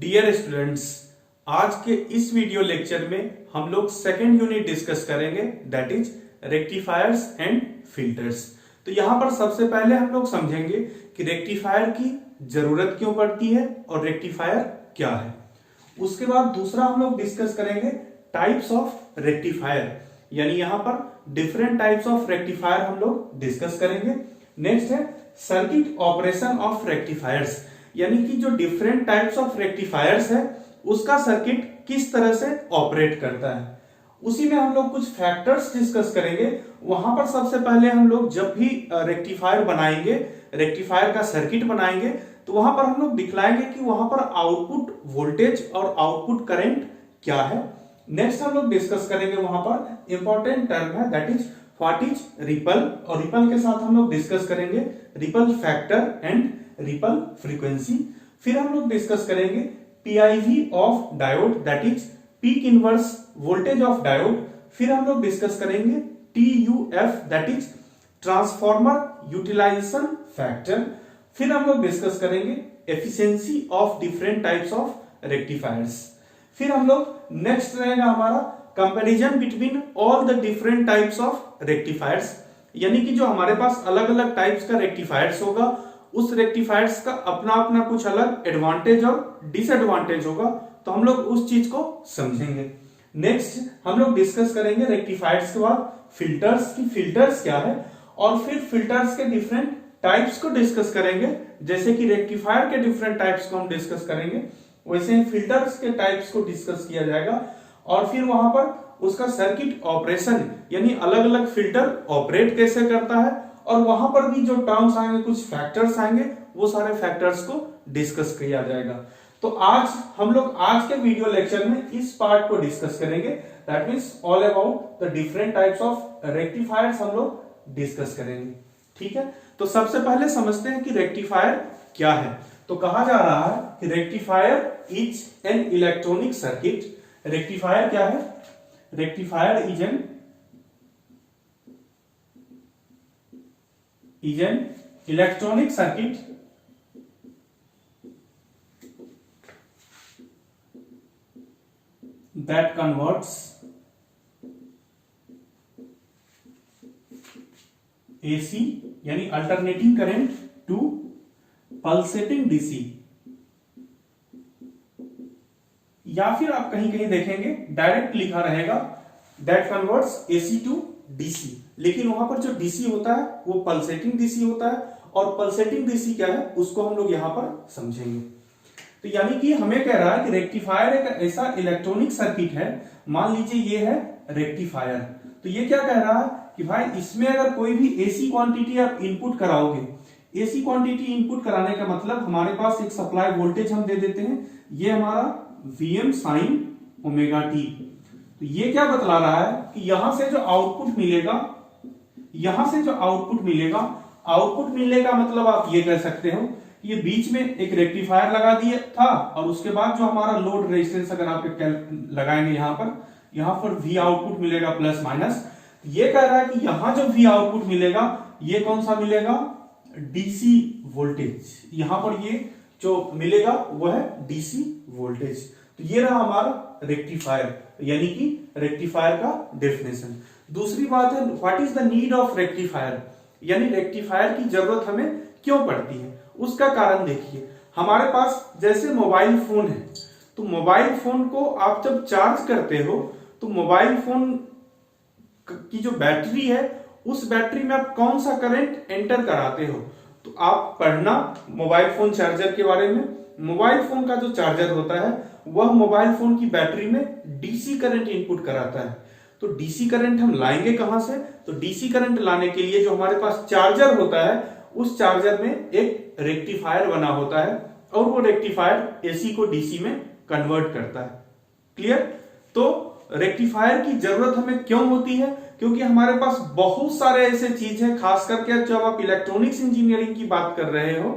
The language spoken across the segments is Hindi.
डियर स्टूडेंट्स, आज के इस वीडियो लेक्चर में हम लोग सेकेंड यूनिट डिस्कस करेंगे, that is rectifiers and filters. तो यहां पर सबसे पहले हम लोग समझेंगे कि रेक्टिफायर की जरूरत क्यों पड़ती है और रेक्टिफायर क्या है। उसके बाद दूसरा हम लोग डिस्कस करेंगे टाइप्स ऑफ रेक्टिफायर, यानी यहां पर डिफरेंट टाइप्स ऑफ रेक्टिफायर हम लोग डिस्कस करेंगे। नेक्स्ट है सर्किट ऑपरेशन ऑफ रेक्टिफायर्स, यानी कि जो डिफरेंट टाइप्स ऑफ रेक्टिफायर्स है उसका सर्किट किस तरह से ऑपरेट करता है। उसी में हम लोग कुछ फैक्टर्स डिस्कस करेंगे। वहां पर सबसे पहले हम लोग जब भी रेक्टिफायर बनाएंगे, रेक्टिफायर का सर्किट बनाएंगे, तो वहां पर हम लोग दिखलाएंगे कि वहां पर आउटपुट वोल्टेज और आउटपुट करंट क्या है। नेक्स्ट हम लोग डिस्कस करेंगे, वहां पर इंपॉर्टेंट टर्म है that is what is ripple, और रिपल के साथ हम लोग डिस्कस करेंगे ripple factor and ripple frequency. फिर हम लोग डिस्कस करेंगे PIV of diode that is peak inverse voltage of diode. फिर हम लोग डिस्कस करेंगे TUF that is transformer utilization factor. फिर हम लोग डिस्कस करेंगे efficiency of different types of rectifiers. फिर हम लोग नेक्स्ट रहेगा हमारा comparison between all the different types of rectifiers, यानी कि जो हमारे पास अलग अलग टाइप्स का रेक्टिफायर्स होगा उस रेक्टिफायर्स का अपना अपना कुछ अलग एडवांटेज और डिसएडवांटेज होगा, तो हम लोग उस चीज को समझेंगे। नेक्स्ट हम लोग डिस्कस करेंगे रेक्टिफायर्स के बाद फिल्टर्स की फिल्टर्स क्या है, और फिर फिल्टर्स के डिफरेंट टाइप्स को डिस्कस करेंगे। जैसे कि रेक्टिफायर के डिफरेंट टाइप्स को हम डिस्कस करेंगे, वैसे ही फिल्टर्स के टाइप्स को डिस्कस किया जाएगा। और फिर वहां पर उसका सर्किट ऑपरेशन, यानी अलग अलग फिल्टर ऑपरेट कैसे करता है, और वहां पर भी जो टर्म्स आएंगे, कुछ फैक्टर्स आएंगे, वो सारे फैक्टर्स को डिस्कस किया जाएगा। तो आज हम लोग आज के वीडियो लेक्चर में इस पार्ट को डिस्कस करेंगे, that means all about the different types of rectifiers हम लोग डिस्कस करेंगे। ठीक है, तो सबसे पहले समझते हैं कि रेक्टिफायर क्या है। तो कहा जा रहा है कि rectifier is an electronic circuit. Rectifier क्या है? Rectifier is an electronic circuit that converts AC यानी alternating current to pulsating DC, या फिर आप कहीं कहीं देखेंगे डायरेक्ट लिखा रहेगा that converts AC to DC, लेकिन वहां पर जो DC होता है वो पल्सेटिंग DC होता है, और पल्सेटिंग DC क्या है उसको हम लोग यहां पर समझेंगे। तो यानी कि हमें कह रहा है कि रेक्टिफायर एक ऐसा इलेक्ट्रॉनिक सर्किट है, मान लीजिए ये है रेक्टिफायर, तो ये क्या कह रहा है कि भाई इसमें अगर कोई भी एसी क्वांटिटी आप इनपुट कराओगे, एसी क्वांटिटी इनपुट कराने का मतलब हमारे पास एक सप्लाई वोल्टेज हम दे देते हैं, ये हमारा Vm sin ओमेगा टी। तो ये क्या बतला रहा है कि यहां से जो आउटपुट मिलेगा, यहां से जो आउटपुट मिलने का मतलब आप ये कह सकते हो ये बीच में एक रेक्टिफायर लगा दिया था, और उसके बाद जो हमारा लोड रेजिस्टेंस अगर आप लगाएंगे यहां पर V आउटपुट मिलेगा प्लस माइनस। ये कह रहा है कि यहां जो V आउटपुट मिलेगा ये कौन सा मिलेगा? DC voltage. यहां पर ये जो मिलेगा वो है DC वोल्टेज। तो ये रहा हमारा रेक्टिफायर, यानी कि रेक्टिफायर का डेफिनेशन। दूसरी बात है what is the need of rectifier, यानी रेक्टिफायर की जरूरत हमें क्यों पड़ती है। उसका कारण देखिए, हमारे पास जैसे मोबाइल फोन है, तो मोबाइल फोन को आप जब चार्ज करते हो तो मोबाइल फोन की जो बैटरी है उस बैटरी में आप कौन सा करंट एंटर कराते हो। तो आप पढ़ना मोबाइल फोन चार्जर के बारे में। मोबाइल फोन का जो चार्जर होता है वह मोबाइल फोन की बैटरी में डीसी करंट इनपुट कराता है। तो डीसी करंट हम लाएंगे कहां से? तो डीसी करंट लाने के लिए जो हमारे पास चार्जर होता है उस चार्जर में एक रेक्टिफायर बना होता है, और वो रेक्टिफायर एसी को डीसी में कन्वर्ट करता है। क्लियर? तो रेक्टिफायर की जरूरत हमें क्यों होती है? क्योंकि हमारे पास बहुत सारे ऐसे चीज है, खास करके जब आप इलेक्ट्रॉनिक्स इंजीनियरिंग की बात कर रहे हो,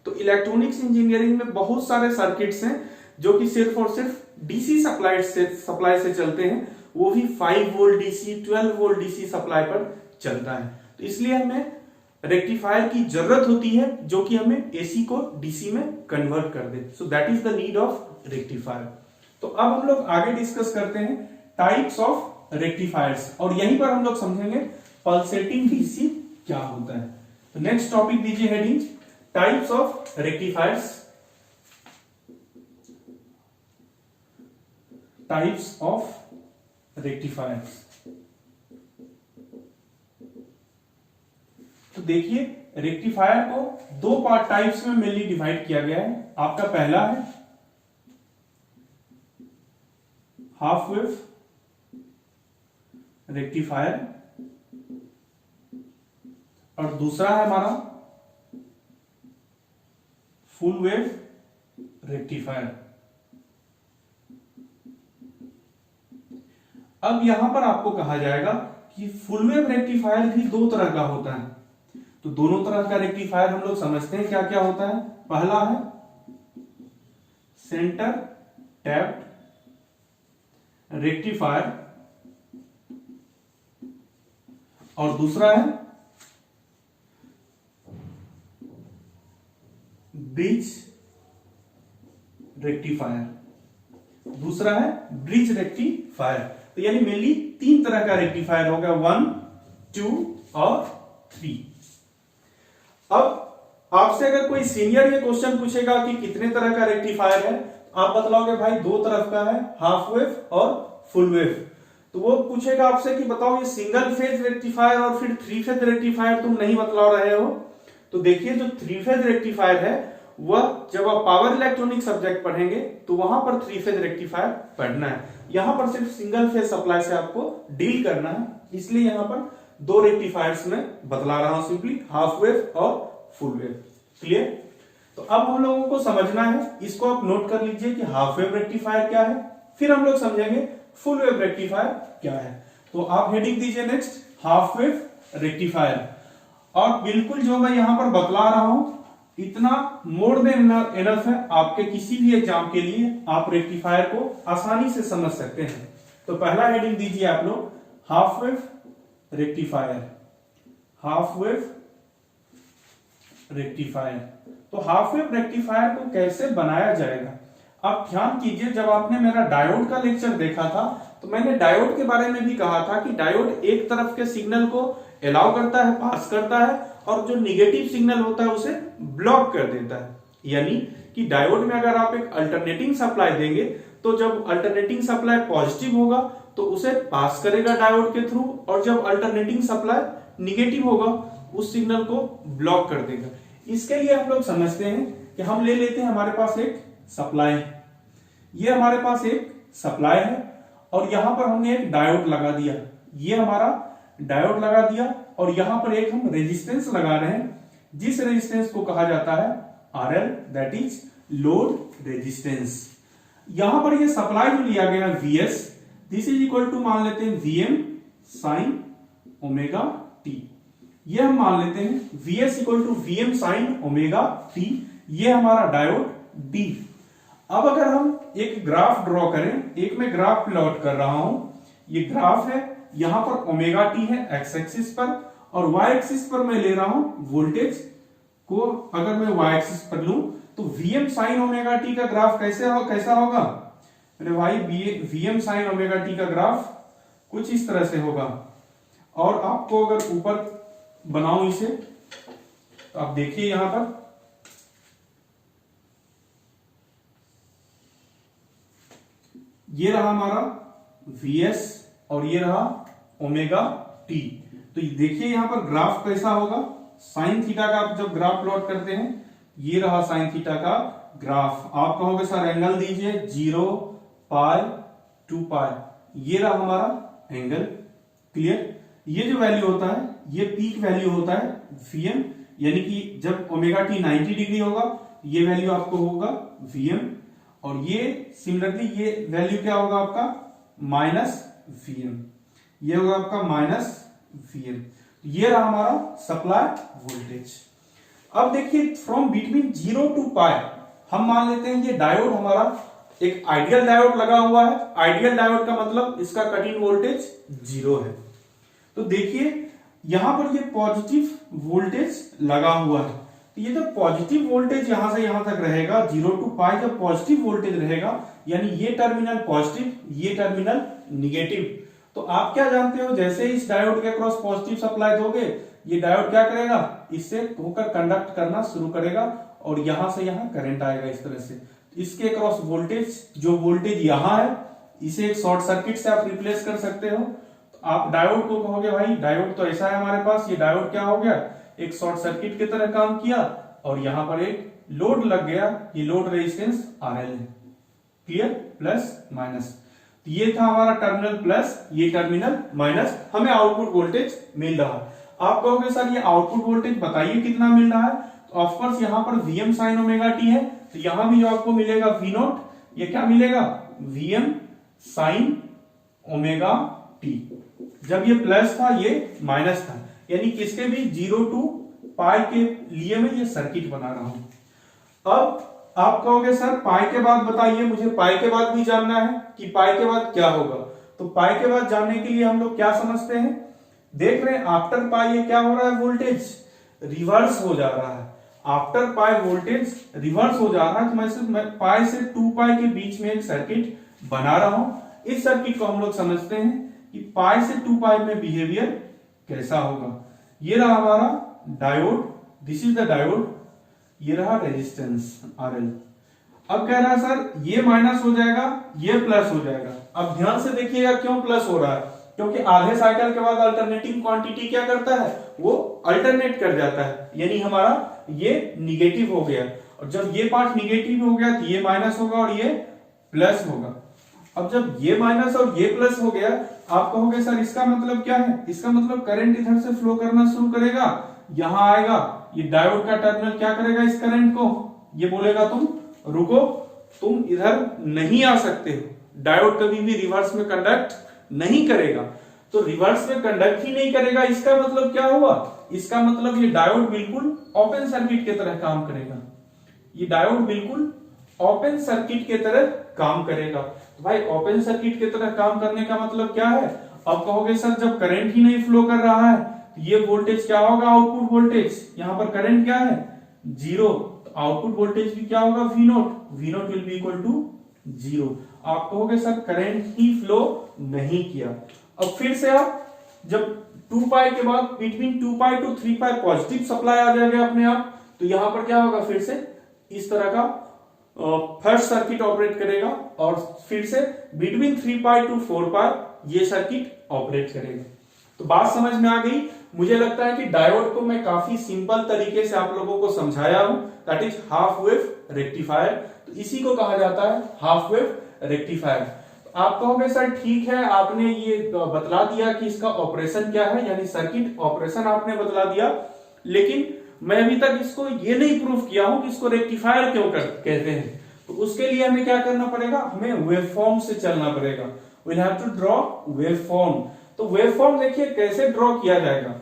तो इलेक्ट्रॉनिक्स इंजीनियरिंग में बहुत सारे सर्किट्स हैं जो कि सिर्फ और सिर्फ डीसी सप्लाई से चलते हैं, वो भी 5 volt DC 12 volt DC supply पर चलता है। तो इसलिए हमें रेक्टिफायर की जरूरत होती है जो कि हमें एसी को डीसी में कन्वर्ट कर दे। So that is the need of rectifier. तो अब हम लोग आगे डिस्कस करते हैं टाइप्स ऑफ रेक्टिफायर्स, और यहीं पर हम लोग समझेंगे पल्सेटिंग डीसी क्या होता है। तो नेक्स्ट टॉपिक दीजिए heading types of rectifiers. Types of rectifiers. तो देखिए रेक्टिफायर को दो पार्ट टाइप्स में मेनली डिवाइड किया गया है। आपका पहला है हाफ वेव रेक्टिफायर और दूसरा है हमारा फुल वेव रेक्टिफायर। अब यहां पर आपको कहा जाएगा कि फुल वेव रेक्टिफायर भी दो तरह का होता है। तो दोनों तरह का रेक्टिफायर हम लोग समझते हैं क्या क्या होता है। पहला है सेंटर टैप्ड रेक्टिफायर और दूसरा है ब्रिज रेक्टिफायर। दूसरा है ब्रिज रेक्टिफायर। तो यानी मेनली तीन तरह का रेक्टिफायर होगा, 1, 2 और 3। अब आपसे अगर कोई सीनियर ये क्वेश्चन पूछेगा कि कितने तरह का रेक्टिफायर है, आप बतलाओगे भाई दो तरफ का है, हाफ वेव और फुल वेव। तो वो पूछेगा आपसे कि बताओ ये सिंगल फेज रेक्टिफायर और फिर 3 फेज रेक्टिफायर तुम नहीं बतला रहे हो। तो देखिए जो 3 फेज रेक्टिफायर है वह जब आप पावर इलेक्ट्रॉनिक सब्जेक्ट पढ़ेंगे तो वहां पर 3 फेज रेक्टिफायर पढ़ना है। यहां पर सिर्फ सिंगल फेज सप्लाई से आपको डील करना है, इसलिए यहां पर दो रेक्टिफायर्स में बतला रहा हूं, सिंपली हाफ वेव और फुल वेव। क्लियर? तो अब हम लोगों को समझना है, इसको आप नोट कर लीजिए कि हाफ वेव रेक्टिफायर क्या है, फिर हम लोग समझेंगे फुल वेव रेक्टिफायर क्या है। तो आप हेडिंग दीजिए नेक्स्ट हाफ वेव रेक्टिफायर। और बिल्कुल जो मैं यहां पर बतला रहा हूं इतना मोर देन एनफ है आपके किसी भी एग्जाम के लिए, आप रेक्टिफायर को आसानी से समझ सकते हैं। तो पहला हेडिंग दीजिए आप लोग half wave rectifier. Half wave rectifier. तो हाफ वेव रेक्टिफायर को कैसे बनाया जाएगा, आप ध्यान कीजिए। जब आपने मेरा डायोड का लेक्चर देखा था तो मैंने डायोड के बारे में भी कहा था कि डायोड एक तरफ के सिग्नल को अलाउ करता है, पास करता है, और जो निगेटिव सिग्नल होता है उसे ब्लॉक कर देता है। यानी कि डायोड में अगर आप एक अल्टरनेटिंग सप्लाई देंगे तो जब अल्टरनेटिंग सप्लाई पॉजिटिव होगा तो उसे पास करेगा डायोड के थ्रू, और जब अल्टरनेटिंग सप्लाई निगेटिव होगा उस सिग्नल को ब्लॉक कर देगा। इसके लिए हम लोग समझते हैं कि हम ले लेते हैं हमारे पास एक सप्लाई है, ये हमारे पास एक सप्लाई है और यहां पर हमने एक डायोड लगा दिया, ये हमारा डायोड लगा दिया, और यहां पर एक हम रेजिस्टेंस लगा रहे हैं जिस रेजिस्टेंस को कहा जाता है RL, that is load resistance. यहां पर ये सप्लाई जो लिया गया है VS, this is equal to मान लेते हैं VM sin ओमेगा t। ये हम मान लेते हैं VS equal to VM sin omega t। ये हमारा डायोड D। अब अगर हम एक ग्राफ ड्रॉ करें, एक मैं ग्राफ प्लॉट कर रहा हूं, ये ग्राफ है, यहां पर ओमेगा टी है एक्स एक्सिस पर, और वाई एक्सिस पर मैं ले रहा हूं वोल्टेज को। अगर मैं वाई एक्सिस पर लूं तो VM sin ओमेगा टी का ग्राफ कैसा होगा मेरे भाई, VM sin ओमेगा टी का ग्राफ कुछ इस तरह से होगा। और आपको अगर ऊपर बनाऊं इसे तो आप देखिए यहां पर ये रहा हमारा VS और ये रहा ओमेगा टी। तो देखिए यहां पर ग्राफ कैसा होगा, साइन थीटा का आप जब ग्राफ प्लॉट करते हैं, ये रहा साइन थीटा का ग्राफ। आप कहोगे सर एंगल दीजिए 0 पाई 2 पाई, ये रहा हमारा एंगल। क्लियर? ये जो वैल्यू होता है ये पीक वैल्यू होता है VM, यानी कि जब ओमेगा टी 90 डिग्री होगा ये वैल्यू आपको होगा VM, और ये सिमिलरली ये वैल्यू क्या होगा आपका -VM, ये होगा आपका -VM। ये रहा हमारा सप्लाई वोल्टेज। अब देखिए फ्रॉम बिटवीन 0 टू पाई हम मान लेते हैं ये डायोड हमारा एक आइडियल डायोड लगा हुआ है। आइडियल डायोड का मतलब इसका कट इन वोल्टेज 0 है। तो देखिए यहां पर ये पॉजिटिव वोल्टेज लगा हुआ है, तो ये जो पॉजिटिव वोल्टेज यहां से यहां तक रहेगा 0 टू पाई, जब पॉजिटिव वोल्टेज रहेगा यानी ये टर्मिनल पॉजिटिव, ये टर्मिनल निगेटिव। तो आप क्या जानते हो, जैसे इस डायोड के क्रॉस पॉजिटिव सप्लाई दोगे, ये डायोड क्या करेगा, इससे होकर कंडक्ट करना शुरू करेगा और यहां से यहां करंट आएगा इस तरह से। इसके क्रॉस वोल्टेज, जो वोल्टेज यहां है, इसे एक शॉर्ट सर्किट से आप रिप्लेस कर सकते हो। तो आप डायोड को कहोगे भाई डायोड तो ऐसा है हमारे पास, ये डायोड क्या हो गया, एक शॉर्ट सर्किट की तरह काम किया और यहां पर एक लोड लग गया, ये लोड रेजिस्टेंस RL है। Clear, plus minus. ये था हमारा टर्मिनल प्लस, ये टर्मिनल माइनस, हमें आउटपुट वोल्टेज मिल रहा है। आप कहोगे सर ये आउटपुट वोल्टेज बताइए कितना मिल रहा है, तो ऑफकोर्स यहाँ पर Vm sin ओमेगा t है, तो यहां भी जो आपको मिलेगा V0, ये क्या मिलेगा, Vm sin ओमेगा t। जब ये प्लस था ये माइनस था, यानी किसके भी 0 टू पाई के लिए मैं ये सर्किट बना रहा हूं। अब आप कहोगे सर पाई के बाद बताइए, मुझे पाई के बाद भी जानना है कि पाई के बाद क्या होगा। तो पाई के बाद जानने के लिए हम लोग क्या समझते हैं, देख रहे हैं आफ्टर पाई ये क्या हो रहा है, वोल्टेज रिवर्स हो जा रहा है। आफ्टर पाई वोल्टेज रिवर्स हो जा रहा है, तो मैं सिर्फ पाई से 2 पाई के बीच में एक सर्किट बना रहा हूं। इस सर्किट को हम लोग समझते हैं कि पाई से 2 पाई में बिहेवियर कैसा होगा। ये रहा हमारा diode, this is the diode, ये रहा रेजिस्टेंस RL। अब कह रहा है सर ये माइनस हो जाएगा, ये प्लस हो जाएगा। अब ध्यान से देखिएगा क्यों प्लस हो रहा है, क्योंकि आधे साइकिल के बाद अल्टरनेटिंग क्वांटिटी क्या करता है, वो अल्टरनेट कर जाता है, यानी हमारा ये निगेटिव हो गया। और जब ये पार्ट निगेटिव हो गया तो ये माइनस होगा और ये प्लस होगा। अब जब ये माइनस और ये प्लस हो गया, आप कहोगे सर इसका मतलब क्या है, इसका मतलब करंट इधर से फ्लो करना शुरू करेगा, यहां आएगा, ये डायोड का टर्मिनल क्या करेगा इस करंट को, ये बोलेगा तुम रुको, तुम इधर नहीं आ सकते हो। डायोड कभी भी रिवर्स में कंडक्ट नहीं करेगा, तो रिवर्स में कंडक्ट ही नहीं करेगा, इसका मतलब क्या हुआ, इसका मतलब ये डायोड बिल्कुल ओपन सर्किट की तरह काम करेगा। ये डायोड बिल्कुल ओपन सर्किट की तरह काम करेगा। तो भाई ओपन सर्किट की तरह काम करने का मतलब क्या है, अब कहोगे सर जब करंट ही नहीं फ्लो कर रहा है तो ये वोल्टेज क्या होगा, आउटपुट वोल्टेज, यहां पर करंट क्या है 0, तो आउटपुट वोल्टेज भी क्या होगा V0, V0 will be equal to 0। आप कहोगे सर करंट ही फ्लो नहीं किया। अब फिर से आप जब 2 पाई के बाद between 2 pi to 3 pi positive supply आ जाएगा अपने आप, तो यहां पर क्या होगा, फिर से इस तरह का फर्स्ट सर्किट ऑपरेट करेगा और फिर से बिटवीन 3 पाई टू 4 पाई ये सर्किट ऑपरेट करेगा। तो बात समझ में आ गई। मुझे लगता है कि डायोड को मैं काफी सिंपल तरीके से आप लोगों को समझाया हूं, that is half wave rectifier. तो इसी को कहा जाता है हाफ वेव रेक्टिफायर। तो आप कहोगे सर ठीक है, आपने ये बतला दिया कि इसका ऑपरेशन क्या है, यानी सर्किट ऑपरेशन आपने बतला दिया, लेकिन मैं अभी तक इसको ये नहीं प्रूफ किया हूं कि इसको रेक्टिफायर क्यों कहते हैं। तो उसके लिए हमें क्या करना पड़ेगा, हमें वेवफॉर्म से चलना पड़ेगा। We have to draw waveform. तो वेवफॉर्म देखिए कैसे ड्रॉ किया जाएगा।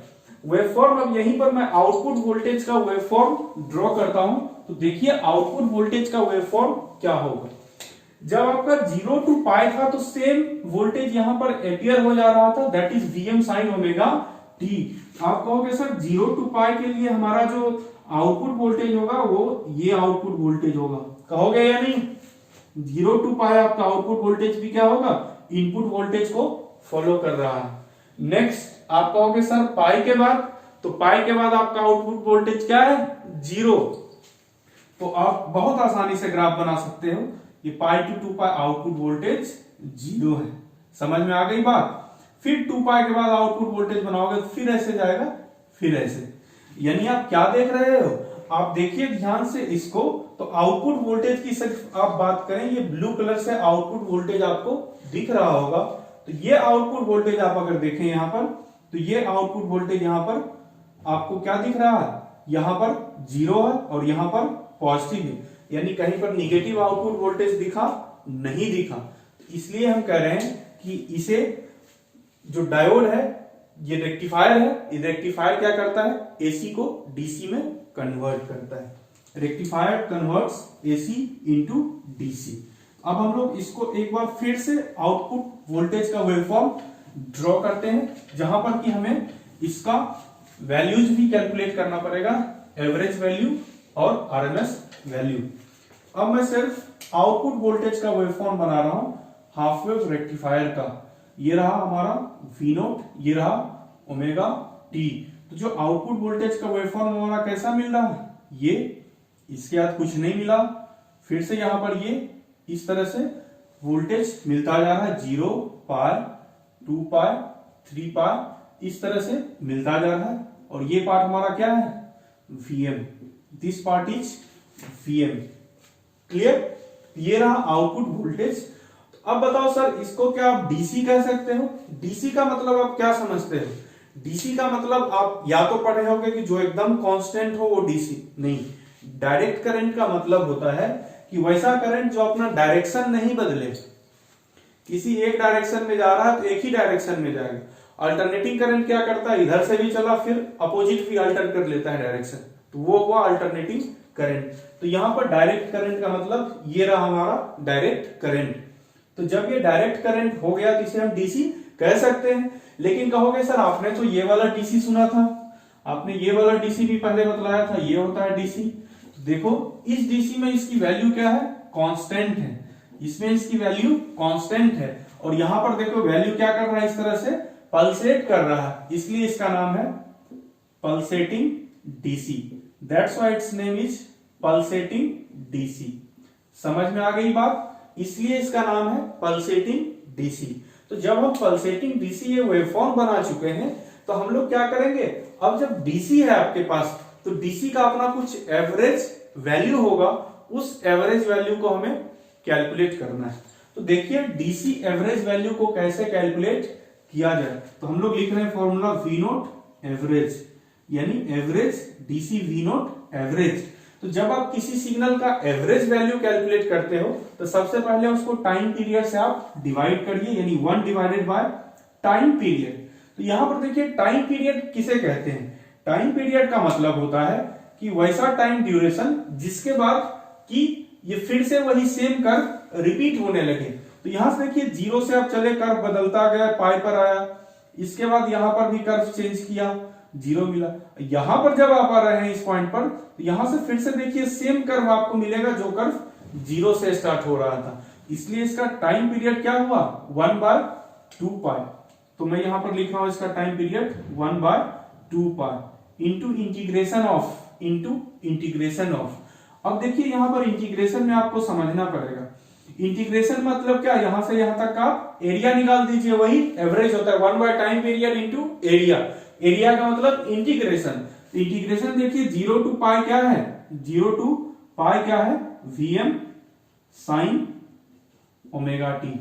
वेवफॉर्म, अब यहीं पर मैं आउटपुट वोल्टेज का वेवफॉर्म ड्रॉ करता हूं। तो देखिए आउटपुट वोल्टेज का वेवफॉर्म क्या होगा। जब आपका 0 टू पाई था तो सेम वोल्टेज यहां पर अपीयर हो जा रहा था, that is Vm sin omega t। आप कहोगे सर 0 टू पाई के लिए हमारा जो आउटपुट वोल्टेज होगा वो ये आउटपुट वोल्टेज होगा, कहोगे या नहीं। 0 टू पाई आपका आउटपुट वोल्टेज भी क्या होगा, इनपुट वोल्टेज को फॉलो कर रहा है। नेक्स्ट आप कहोगे सर पाई के बाद, तो पाई के बाद आपका आउटपुट वोल्टेज क्या है 0। तो आप बहुत आसानी से ग्राफ बना सकते हो, ये पाई टू 2 पाई आउटपुट वोल्टेज 0 है। समझ में आ गई बात। फिर 2 पाई के बाद आउटपुट वोल्टेज बनाओगे तो फिर ऐसे जाएगा, फिर ऐसे, यानी आप क्या देख रहे हो, आप देखिए ध्यान से इसको। तो आउटपुट वोल्टेज की सिर्फ आप बात करें, ये ब्लू कलर से आउटपुट वोल्टेज आपको दिख रहा होगा। तो ये आउटपुट वोल्टेज आप अगर देखें यहां पर, तो ये आउटपुट वोल्टेज यहां पर आपको क्या दिख रहा है, यहां पर 0 है और यहां पर पॉजिटिव है, यानी कहीं पर निगेटिव आउटपुट वोल्टेज दिखा नहीं दिखा। इसलिए हम कह रहे हैं कि इसे जो डायोड है ये रेक्टिफायर है। ये रेक्टिफायर क्या करता है, एसी को डीसी में कन्वर्ट करता है। Rectifier converts AC into DC. अब हम लोग इसको एक बार फिर से आउटपुट वोल्टेज का वेवफॉर्म ड्रॉ करते हैं, जहां पर कि हमें इसका वैल्यूज भी कैलकुलेट करना पड़ेगा। एवरेज वैल्यू और आरएमएस वैल्यू। अब मैं सिर्फ आउटपुट वोल्टेज का वेवफॉर्म बना रहा हूं हाफ वेव रेक्टिफायर का। ये रहा हमारा V नोट, ये रहा ओमेगा टी। तो जो आउटपुट वोल्टेज का वेवफॉर्म हमारा कैसा मिल रहा है, ये इसके बाद कुछ नहीं मिला, फिर से यहां पर ये इस तरह से वोल्टेज मिलता जा रहा है, 0 पाई 2 पाई 3 पाई इस तरह से मिलता जा रहा है। और ये पार्ट हमारा क्या है, Vm, this part is Vm। Clear? ये रहा आउटपुट वोल्टेज। अब बताओ सर, इसको क्या आप डीसी कह सकते हो? डीसी का मतलब आप क्या समझते हो? डीसी का मतलब आप या तो पढ़े होंगे कि जो एकदम कांस्टेंट हो वो डीसी नहीं। डायरेक्ट करंट का मतलब होता है कि वैसा करंट जो अपना डायरेक्शन नहीं बदले, किसी एक डायरेक्शन में जा रहा है तो एक ही डायरेक्शन में जाएगा। अल्टरनेटिंग करंट क्या करता है, इधर से भी चला फिर अपोजिट भी अल्टर कर लेता है डायरेक्शन, तो वो हुआ अल्टरनेटिंग करंट। तो यहां पर डायरेक्ट करंट का मतलब ये रहा हमारा डायरेक्ट करंट। तो जब ये डायरेक्ट करंट हो गया तो इसे हम डीसी कह सकते हैं। लेकिन कहोगे सर आपने तो ये वाला डीसी सुना था, आपने ये वाला डीसी भी पहले बतलाया था, ये होता है डीसी। तो देखो इस डीसी में इसकी वैल्यू क्या है, कांस्टेंट है, इसमें इसकी वैल्यू कांस्टेंट है। और यहां पर देखो वैल्यू क्या कर रहा है, इस तरह से पल्सेट कर रहा है, इसलिए इसका नाम है pulsating DC. That's why it's name is pulsating DC. समझ में आ गई बात? इसलिए इसका नाम है पल्सेटिंग डीसी। तो जब हम पल्सेटिंग डीसी ये वेवफॉर्म बना चुके हैं तो हम लोग क्या करेंगे, अब जब डीसी है आपके पास तो डीसी का अपना कुछ एवरेज वैल्यू होगा, उस एवरेज वैल्यू को हमें कैलकुलेट करना है। तो देखिए डीसी एवरेज वैल्यू को कैसे कैलकुलेट किया जाए। तो हम लोग लिख रहे हैं फॉर्मूला V नोट एवरेज, यानी average DC V naught average. तो जब आप किसी सिग्नल का एवरेज वैल्यू कैलकुलेट करते हो तो सबसे पहले उसको टाइम पीरियड से आप डिवाइड करिए, यानी 1 डिवाइडेड बाय टाइम पीरियड। तो यहां पर देखिए टाइम पीरियड किसे कहते हैं, टाइम पीरियड का मतलब होता है कि वैसा टाइम ड्यूरेशन जिसके बाद कि ये फिर से वही सेम कर्व रिपीट होने लगे। तो यहां से देखिए 0 से आप चले, कर्व बदलता गया, पाई पर आया, इसके बाद यहां पर भी कर्व चेंज किया, 0 मिला। यहां पर जब आप आ रहे हैं इस पॉइंट पर तो यहां से फिर से देखिए सेम कर्व आपको मिलेगा जो कर्व 0 से स्टार्ट हो रहा था, इसलिए इसका टाइम पीरियड क्या हुआ, 1/2 पाई। तो मैं यहां पर लिख रहा हूं इसका time period 1/2 pi into integration of. अब देखिए यहां पर इंटीग्रेशन में आपको समझना पड़ेगा, इंटीग्रेशन मतलब क्या, यहां से यहां तक का एरिया निकाल दीजिए, वही एवरेज होता है 1 by time period into area. Area का मतलब इंटीग्रेशन। इंटीग्रेशन देखिए 0 टू पाई क्या है, 0 टू पाई क्या है, Vm sine omega T,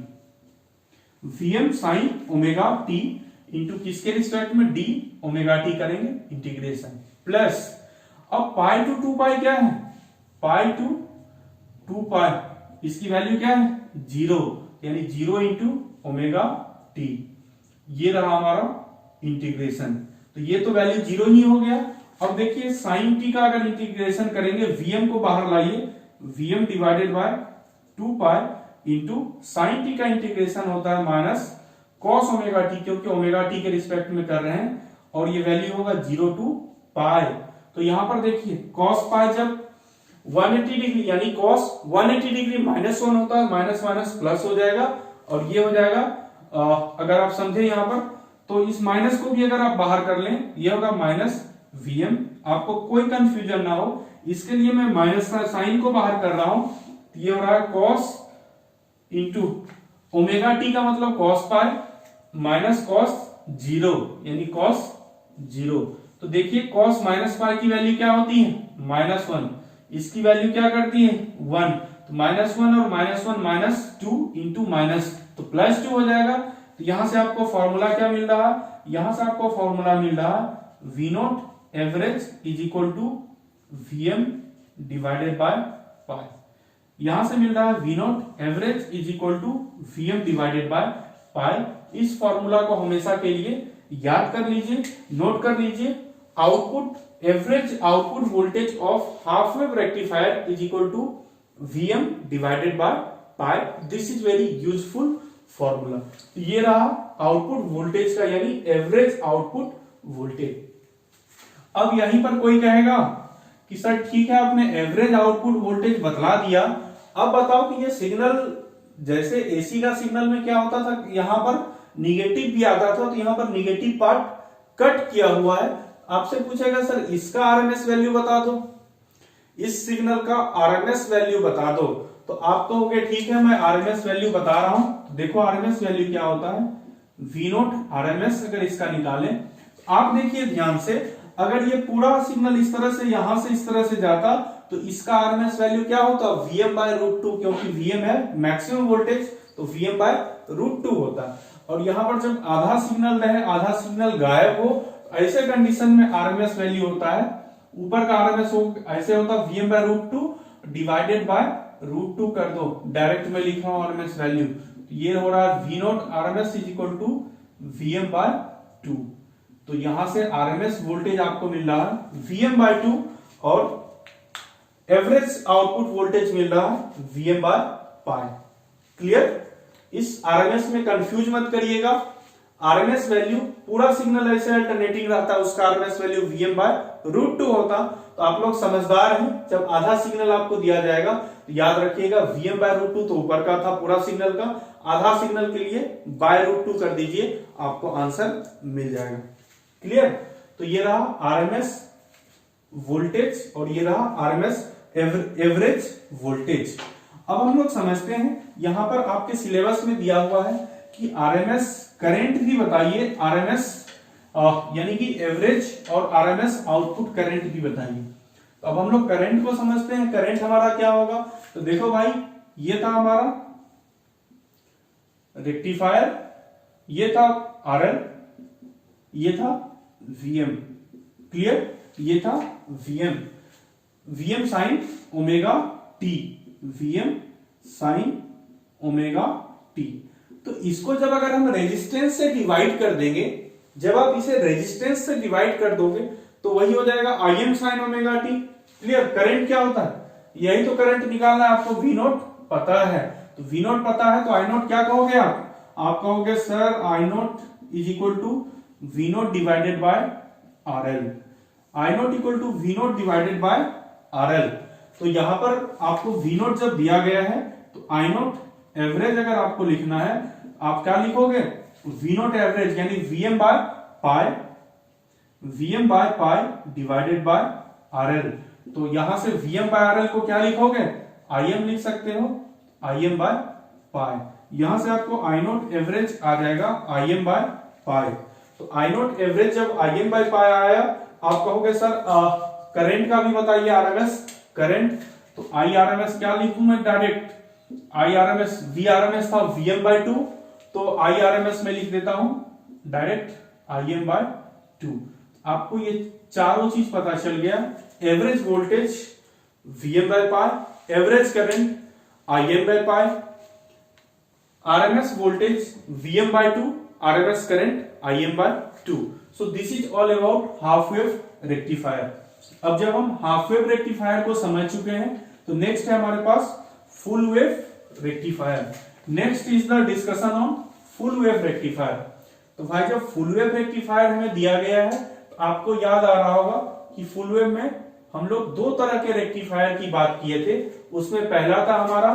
Vm sine omega T into किसके रिस्पेक्ट में, d ओमेगा टी करेंगे इंटीग्रेशन, प्लस अब पाई टू 2 पाई क्या है, पाई टू 2 पाई, इसकी वैल्यू क्या है 0, यानी 0 इंटू ओमेगा टी। ये रहा हमारा इंटीग्रेशन। तो ये तो वैल्यू 0 ही हो गया। अब देखिए साइन टी का अगर इंटीग्रेशन करेंगे, Vm को बाहर लाइए, Vm divided bye 2 pi into sine T का इंटीग्रेशन होता है माइनस कॉस ओमेगा टी, क्योंकि ओमेगा टी के रिस्पेक्ट में कर रहे हैं, और ये वैल्यू होगा 0 टू पाई। तो यहां पर देखिए कॉस पाई जब 180 डिग्री, यानी कॉस 180 डिग्री -1 होता है, माइनस माइनस प्लस हो जाएगा, और ये हो जाएगा अगर आप समझे यहां पर तो इस माइनस को भी अगर आप बाहर कर लें, ये होगा माइनस Vm। आपको कोई कंफ्यूजन ना हो, इसके लिए मैं माइनस का साइन को बाहर कर रहा हूं, ये हो रहा है कॉस इंटू ओमेगा टी का मतलब कॉस पाई माइनस कॉस 0, यानी कॉस 0। तो देखिए कॉस माइनस पाई की वैल्यू क्या होती है, -1, इसकी वैल्यू क्या करती है 1, तो -1 और -1 -2 इंटू माइनस, तो +2 हो जाएगा। तो यहां से आपको फॉर्मूला क्या मिल रहा है, यहां से आपको फॉर्मूला मिल रहा है V naught average is equal to Vm divided by pi. यहां से मिल रहा है V naught average is equal to Vm divided by pi. इस फॉर्मूला को हमेशा के लिए याद कर लीजिए, नोट कर लीजिए। Output average output voltage of half wave rectifier is equal to Vm divided by pi. This is very useful formula. ये रहा आउटपुट वोल्टेज का, यानी एवरेज आउटपुट वोल्टेज। अब यहीं पर कोई कहेगा कि सर ठीक है आपने एवरेज आउटपुट वोल्टेज बतला दिया, अब बताओ कि ये सिग्नल जैसे एसी का सिग्नल में क्या होता था, यहां पर निगेटिव भी आता था, तो यहां पर निगेटिव पार्ट कट किया हुआ है। आपसे पूछेगा सर इसका आरएमएस वैल्यू बता दो, इस सिग्नल का आरएमएस वैल्यू बता दो। तो आप कहोगे ठीक है मैं आरएमएस वैल्यू बता रहा हूं। देखो आरएमएस वैल्यू क्या होता है, वी नोट आरएमएस अगर इसका निकालें, आप देखिए ध्यान से, अगर ये पूरा सिग्नल इस तरह से यहां से इस तरह से जाता तो इसका आरएमएस वैल्यू क्या होता, Vm/√2, क्योंकि Vm है मैक्सिमम वोल्टेज, तो Vm/√2 होता। और यहां पर जब आधा सिग्नल रहे आधा सिग्नल गायब हो, ऐसे कंडीशन में आरएमएस वैल्यू होता है, ऊपर का आरएमएस ऐसे होता Vm/√2 डिवाइडेड बाय √2 कर दो, डायरेक्ट में लिख रहा हूं आरएमएस वैल्यू, तो ये हो रहा है V naught RMS is equal to Vm/2। तो यहां से आरएमएस वोल्टेज आपको मिल रहा है Vm/2 और एवरेज आउटपुट वोल्टेज मिल रहा है Vm/π। क्लियर? इस आरएमएस में कंफ्यूज मत करिएगा। आरएमएस वैल्यू पूरा सिग्नल ऐसे अल्टरनेटिंग रहता है, उसका आरएमएस वैल्यू Vm/√2 होता। तो आप लोग समझदार हैं, जब आधा सिग्नल आपको दिया जाएगा तो याद रखिएगा Vm/√2 तो ऊपर का था पूरा सिग्नल का, आधा सिग्नल के लिए /√2 कर दीजिए, आपको आंसर मिल जाएगा। क्लियर? तो ये रहा आरएमएस वोल्टेज और ये रहा आरएमएस एवरेज वोल्टेज। अब हम लोग समझते हैं, यहां पर आपके सिलेबस में दिया हुआ है कि आरएमएस करंट भी बताइए, आरएमएस यानी कि एवरेज और आरएमएस आउटपुट करंट भी बताइए। तो अब हम लोग करंट को समझते हैं, करंट हमारा क्या होगा। तो देखो भाई, ये था हमारा रेक्टिफायर, ये था आरएल, ये था वीएम। क्लियर? ये था VM sine omega T, VM sine omega T. तो इसको जब अगर हम रेजिस्टेंस से डिवाइड कर देंगे, जब आप इसे रेजिस्टेंस से डिवाइड कर दोगे तो वही हो जाएगा Im sine omega T. Clear? Current क्या होता है, यही तो करंट निकालना है आपको। वी नोट पता है, तो वी नोट पता है तो आई नोट क्या कहोगे आप कहोगे sir I naught is equal to V naught divided by R L. I naught equal to V naught divided by R L. तो यहां पर आपको वी नोट जब दिया गया है तो आई नोट एवरेज अगर आपको लिखना है, आप क्या लिखोगे, वी नोट एवरेज यानी Vm by pi divided by R L. तो यहां से Vm बाय आर एल को क्या लिखोगे, Im लिख सकते हो, Im बाय पाई। यहां से आपको आई नोट एवरेज आ जाएगा Im बाय पाई। तो आई नोट एवरेज जब Im बाय पाई आया, आप कहोगे सर करंट का भी बताइए आरएमएस करंट। तो आई आरएमएस क्या लिखूं मैं direct, I RMS V RMS था Vm/2, तो आई आरएमएस में लिख देता हूं डायरेक्ट Im/2। आपको ये चारों चीज पता चल गया, average voltage Vm/π, average current Im/π, RMS voltage Vm/2, RMS current Im/2। So this is all about half wave rectifier. अब जब हम हाफ वेव रेक्टिफायर को समझ चुके हैं तो नेक्स्ट है हमारे पास full wave rectifier. Next is the discussion on full wave rectifier. तो भाई जब फुल वेव रेक्टिफायर हमें दिया गया है तो आपको याद आ रहा होगा कि फुल वेव में हम लोग दो तरह के रेक्टिफायर की बात किए थे। उसमें पहला था हमारा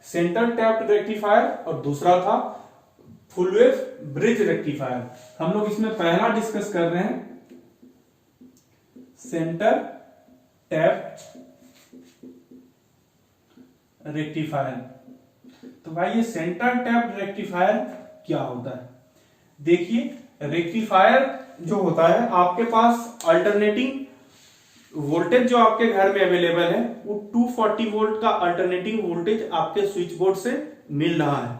सेंटर टैप्ड रेक्टिफायर और दूसरा था फुल वेव ब्रिज रेक्टिफायर। हम लोग इसमें पहला डिस्कस कर रहे हैं सेंटर टैप्ड रेक्टिफायर। तो भाई ये सेंटर टैप्ड रेक्टिफायर क्या होता है, देखिए रेक्टिफायर जो होता है आपके पास अल्टरनेटिंग वोल्टेज जो आपके घर में अवेलेबल है वो 240 वोल्ट का अल्टरनेटिंग वोल्टेज आपके स्विच बोर्ड से मिल रहा है।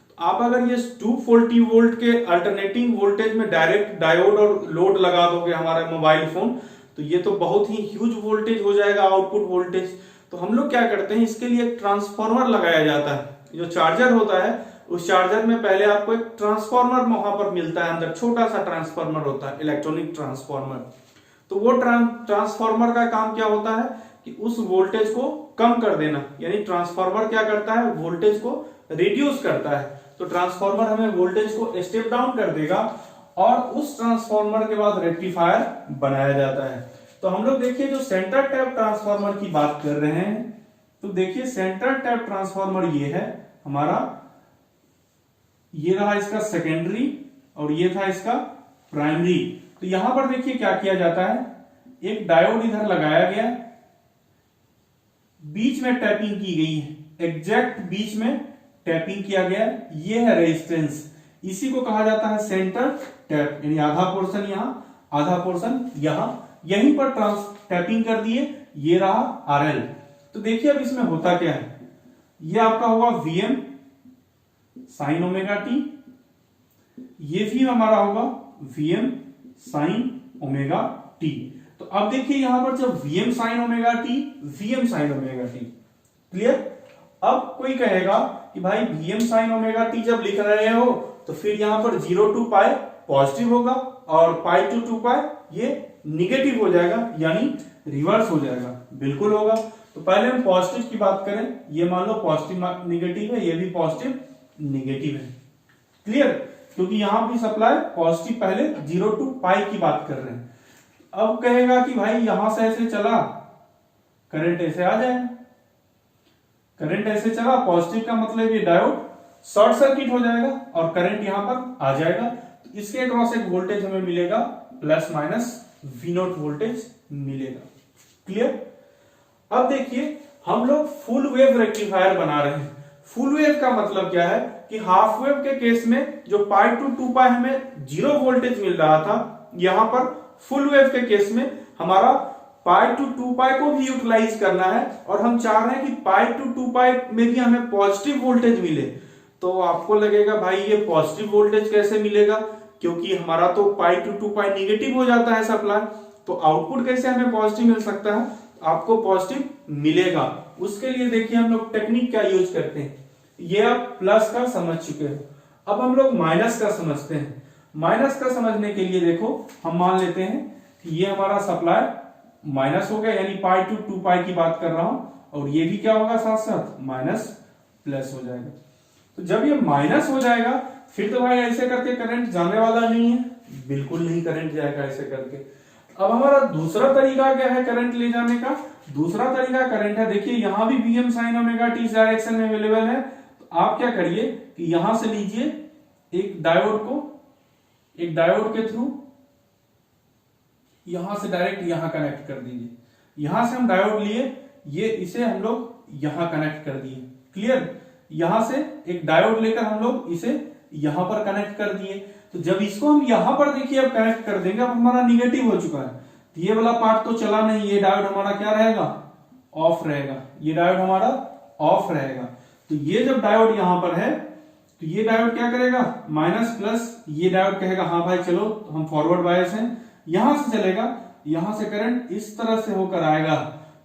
तो आप अगर ये 240 वोल्ट के अल्टरनेटिंग वोल्टेज में डायरेक्ट डायोड और लोड लगा दोगे हमारा मोबाइल फोन, तो ये तो बहुत ही ह्यूज वोल्टेज हो जाएगा आउटपुट वोल्टेज। तो हम लोग क्या करते हैं, इसके लिए एक ट्रांसफार्मर लगाया जाता है। जो चार्जर होता है उस चार्जर में पहले आपको एक ट्रांसफार्मर वहां पर मिलता है, अंदर छोटा सा ट्रांसफार्मर होता है, इलेक्ट्रॉनिक ट्रांसफार्मर। तो वो ट्रांसफार्मर का काम क्या होता है कि उस वोल्टेज को कम कर देना, यानी ट्रांसफार्मर क्या करता है, वोल्टेज को रिड्यूस करता है। तो ट्रांसफार्मर हमें वोल्टेज को स्टेप डाउन कर देगा और उस ट्रांसफार्मर के बाद रेक्टिफायर बनाया जाता है। तो हम लोग देखिए जो सेंटर टैप ट्रांसफार्मर की बात कर रहे हैं, तो देखिए सेंटर टैप ट्रांसफार्मर ये है हमारा, ये रहा इसका सेकेंडरी और ये था इसका प्राइमरी। तो यहां पर देखिए क्या किया जाता है, एक डायोड इधर लगाया गया, बीच में टैपिंग की गई है, एग्जैक्ट बीच में टैपिंग किया गया, ये है रेजिस्टेंस, इसी को कहा जाता है सेंटर टैप, यानी आधा पोर्शन यहां आधा पोर्शन यहां, यहीं पर टैपिंग कर दिए, ये रहा आरएल। तो देखिए अब इसमें होता क्या है, ये आपका होगा Vm साइन ओमेगा टी, ये भी हमारा होगा Vm साइन ओमेगा टी। तो अब देखिए यहां पर जब Vm sine omega T, Vm sine omega T, clear. अब कोई कहेगा कि भाई Vm साइन ओमेगा टी जब लिख रहे हो तो फिर यहां पर 0 टू पाई पॉजिटिव होगा और पाई टू 2 पाई ये निगेटिव हो जाएगा, यानी रिवर्स हो जाएगा। बिल्कुल होगा। तो पहले हम पॉजिटिव की बात करें, ये मान लो पॉजिटिव निगेटिव है, ये भी पॉजिटिव निगेटिव है, क्लियर, क्योंकि यहां भी सप्लाई पॉजिटिव, पहले 0 टू पाई की बात कर रहे हैं। अब कहेगा कि भाई यहां से ऐसे चला, करंट ऐसे आ जाएगा, करंट ऐसे चला, पॉजिटिव का मतलब ये डायोड शॉर्ट सर्किट हो जाएगा और करंट यहां पर आ जाएगा। तो इसके अक्रॉस एक वोल्टेज हमें मिलेगा प्लस माइनस V0 वोल्टेज मिलेगा, क्लियर। अब देखिए हम लोग फुल वेव रेक्टिफायर बना रहे हैं। फुल वेव का मतलब क्या है कि हाफ वेव के केस में जो पाई टू 2 पाई हमें 0 वोल्टेज मिल रहा था, यहां पर फुल वेव के केस में हमारा पाई टू 2 पाई को भी यूटिलाइज करना है और हम चाह रहे हैं कि पाई टू 2 पाई में भी हमें पॉजिटिव वोल्टेज मिले। तो आपको लगेगा भाई ये पॉजिटिव वोल्टेज कैसे मिलेगा, क्योंकि हमारा तो पाई टू 2 पाई निगेटिव हो जाता है सप्लाई, तो आउटपुट कैसे हमें पॉजिटिव मिल सकता है, आपको पॉजिटिव मिलेगा। उसके लिए देखिए हम लोग टेक्निक क्या यूज करते हैं, ये आप प्लस का समझ चुके हो, अब हम लोग माइनस का समझते हैं। माइनस का समझने के लिए देखो हम मान लेते हैं कि ये हमारा सप्लाई माइनस हो गया, यानी पाई टू 2 पाई की बात कर रहा हूं, और ये भी क्या होगा साथ साथ माइनस प्लस हो जाएगा। तो जब ये माइनस हो जाएगा फिर तो भाई ऐसे करके करंट जाने वाला नहीं है, बिल्कुल नहीं करंट जाएगा ऐसे करके। अब हमारा दूसरा तरीका क्या है करंट ले जाने का, दूसरा तरीका करंट है, देखिए यहां भी Vm साइन ओमेगा टी इस डायरेक्शन में अवेलेबल है। तो आप क्या करिए कि यहां से लीजिए एक डायोड को, एक डायोड के थ्रू यहां से डायरेक्ट यहां कनेक्ट कर दीजिए। यहां से हम डायोड लिए, ये इसे हम लोग यहां कनेक्ट कर दिए, क्लियर। यहां से एक डायोड लेकर हम लोग इसे यहां पर कनेक्ट कर दिए। तो जब इसको हम यहां पर देखिए अब कनेक्ट कर देंगे, अब हमारा निगेटिव हो चुका है, तो ये वाला पार्ट तो चला नहीं, ये डायोड हमारा क्या रहेगा, ऑफ रहेगा, ये डायोड हमारा ऑफ रहेगा। तो ये जब डायोड यहां पर है तो ये डायोड क्या करेगा, माइनस प्लस, ये डायोड कहेगा हाँ भाई चलो हम फॉरवर्ड बायस हैं, यहां से चलेगा, यहां से करंट इस तरह से होकर आएगा।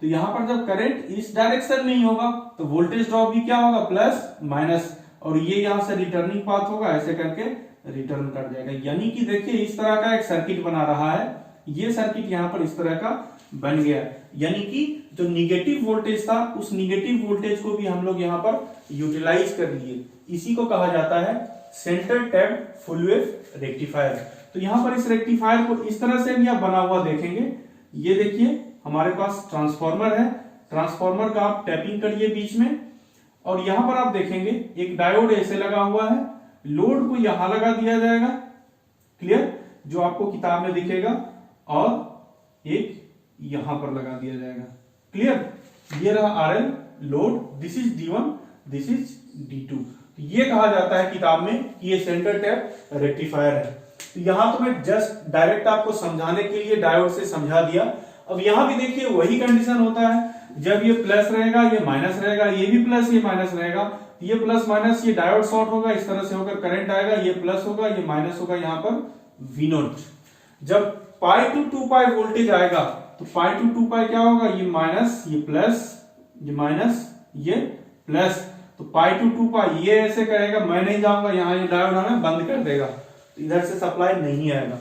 तो यहां पर जब करंट इस डायरेक्शन में ही होगा तो वोल्टेज ड्रॉप भी क्या होगा, प्लस माइनस, और ये यहां से रिटर्निंग पाथ होगा, ऐसे करके रिटर्न कर जाएगा। यानी कि देखिए इस तरह का एक सर्किट बना रहा है, ये सर्किट यहां पर इस तरह का बन गया, यानी कि जो निगेटिव वोल्टेज था उस निगेटिव वोल्टेज को भी हम लोग यहां पर यूटिलाइज कर लिए। इसी को कहा जाता है centre tap full wave rectifier. तो यहां पर इस रेक्टिफायर को इस तरह से भी आप बना हुआ देखेंगे, ये देखिए हमारे पास ट्रांसफार्मर है, ट्रांसफार्मर का आप टैपिंग करिए बीच में, और यहां पर आप देखेंगे एक डायोड ऐसे लगा हुआ है, लोड को यहां लगा दिया जाएगा, क्लियर, जो आपको किताब में दिखेगा, और एक यहां पर लगा दिया जाएगा, क्लियर। ये रहा RL load, this is D1, this is D2। ये कहा जाता है किताब में कि ये सेंटर टैप रेक्टिफायर है। तो यहां तो मैं जस्ट डायरेक्ट आपको समझाने के लिए डायोड से समझा दिया। अब यहां भी देखिए वही कंडीशन होता है, जब ये प्लस रहेगा ये माइनस रहेगा, ये भी प्लस ये माइनस रहेगा, ये प्लस माइनस, ये डायोड शॉर्ट होगा, इस तरह से होकर करंट आएगा, ये प्लस होगा ये माइनस होगा, यहां पर V0। जब पाई टू 2 पाई वोल्टेज आएगा तो पाई टू 2 पाई क्या होगा, ये माइनस ये प्लस, ये माइनस ये प्लस, तो पाई टू 2 पाई ये ऐसे करेगा, मैं नहीं जाऊंगा यहां, ये डायोड हमें बंद कर देगा, तो इधर से सप्लाई नहीं आएगा।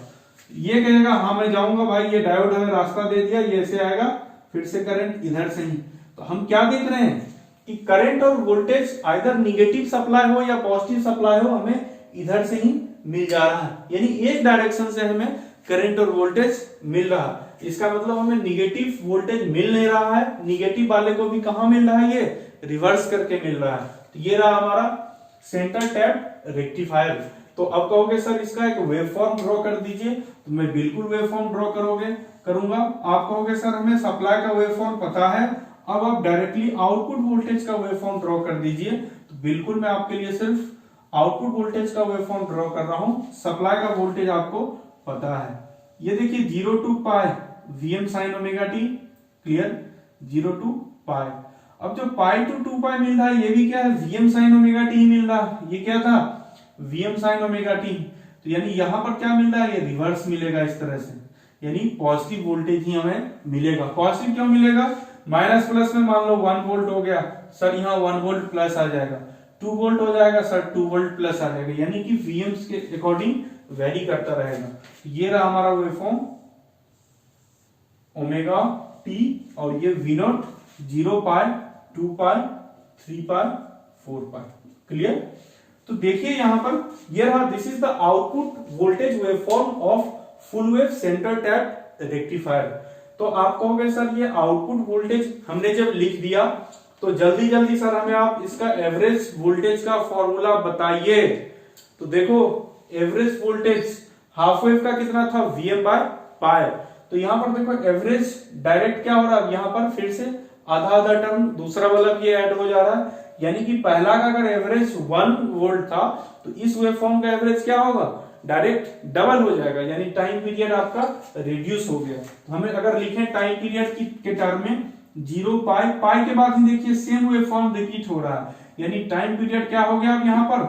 ये कहेगा हाँ मैं जाऊंगा भाई, ये डायोड हमें रास्ता दे दिया, ये ऐसे आएगा, फिर से करंट इधर से ही। तो हम क्या देख रहे हैं कि करंट और वोल्टेज आइदर निगेटिव सप्लाई हो या पॉजिटिव सप्लाई हो, हमें इधर से ही मिल जा रहा है, यानी एक डायरेक्शन से हमें करंट और वोल्टेज मिल रहा है। इसका मतलब हमें निगेटिव वोल्टेज मिल नहीं रहा है, निगेटिव वाले को भी कहां मिल रहा है, ये रिवर्स करके मिल रहा है। तो ये रहा हमारा सेंटर टैप रेक्टिफायर। तो अब कहोगे सर इसका एक वेवफॉर्म ड्रॉ कर दीजिए, तो मैं बिल्कुल वेवफॉर्म ड्रॉ करूंगा। आप कहोगे सर हमें सप्लाई का वेवफॉर्म पता है, अब आप डायरेक्टली आउटपुट वोल्टेज का वेवफॉर्म ड्रॉ कर दीजिए। तो बिल्कुल मैं आपके लिए सिर्फ आउटपुट वोल्टेज का वेवफॉर्म ड्रॉ कर रहा हूं, सप्लाई का वोल्टेज आपको पता है। ये देखिए 0 to pi Vm sin omega T, clear, 0 to पाई। अब जो पाई टू 2 पाई मिल रहा है ये भी क्या है, Vm sin ओमेगा टी मिल रहा है। ये क्या था, Vm sin ओमेगा टी। तो यानी यहां पर क्या मिल रहा है, ये रिवर्स मिलेगा इस तरह से, यानी पॉजिटिव वोल्टेज ही हमें मिलेगा। पॉजिटिव क्यों मिलेगा, माइनस प्लस में मान लो 1 वोल्ट हो गया सर, यहाँ 1 वोल्ट प्लस आ जाएगा, 2 वोल्ट हो जाएगा सर, 2 वोल्ट प्लस आ जाएगा, यानी कि Vm के अकॉर्डिंग वेरी करता रहेगा। ये रहा हमारा वेवफॉर्म ओमेगा टी, और ये V not 0 pi 2 pi 3 pi 4 pi, clear. तो देखिए यहां पर ये रहा, this is the output voltage waveform of full wave centre tap rectifier. तो आप कहोगे सर ये आउटपुट वोल्टेज हमने जब लिख दिया तो जल्दी जल्दी सर हमें आप इसका एवरेज वोल्टेज का फॉर्मूला बताइए। तो देखो एवरेज वोल्टेज हाफ वेव का कितना था, Vm बाय पाई। तो यहां पर देखो एवरेज डायरेक्ट क्या हो रहा है, यहां पर फिर से आधा आधा टर्म दूसरा वाला भी ऐड हो जा रहा है, यानी कि पहला का अगर एवरेज 1 वोल्ट था तो इस वेवफॉर्म का एवरेज क्या होगा, डायरेक्ट डबल हो जाएगा, यानी टाइम पीरियड आपका रिड्यूस हो गया। तो हमें अगर लिखें टाइम पीरियड के टर्म में 0 पाई, पाई के बाद ही देखिए सेम वेवफॉर्म रिपीट हो रहा है, यानी टाइम पीरियड क्या हो गया, अब यहाँ पर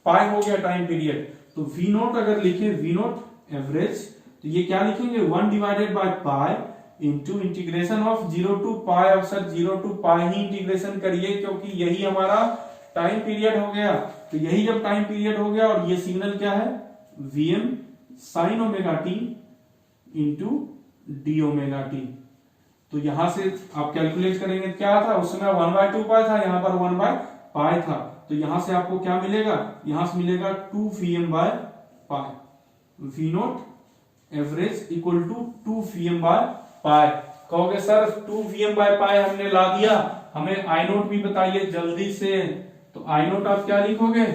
पाई हो गया टाइम पीरियड। तो V नोट अगर लिखे, V नोट एवरेज, तो ये क्या लिखेंगे 1 divided by pi into integration of 0 to pi. अब सर 0 टू पाई ही इंटीग्रेशन करिए क्योंकि यही हमारा टाइम पीरियड हो गया। तो यही जब टाइम पीरियड हो गया, और ये सिग्नल क्या है, Vm sin omega T into D omega T. तो यहां से आप कैलकुलेट करेंगे क्या था, उस समय 1/2 पाई था, यहाँ पर 1 बाय पाई था। तो यहां से आपको क्या मिलेगा, यहां से मिलेगा 2 Vm by pi. V naught average equal to 2 Vm by pi. कहोगे सर 2 Vm बाय पाई हमने ला दिया, हमें I नोट भी बताइए जल्दी से। तो I नोट आप क्या लिखोगे,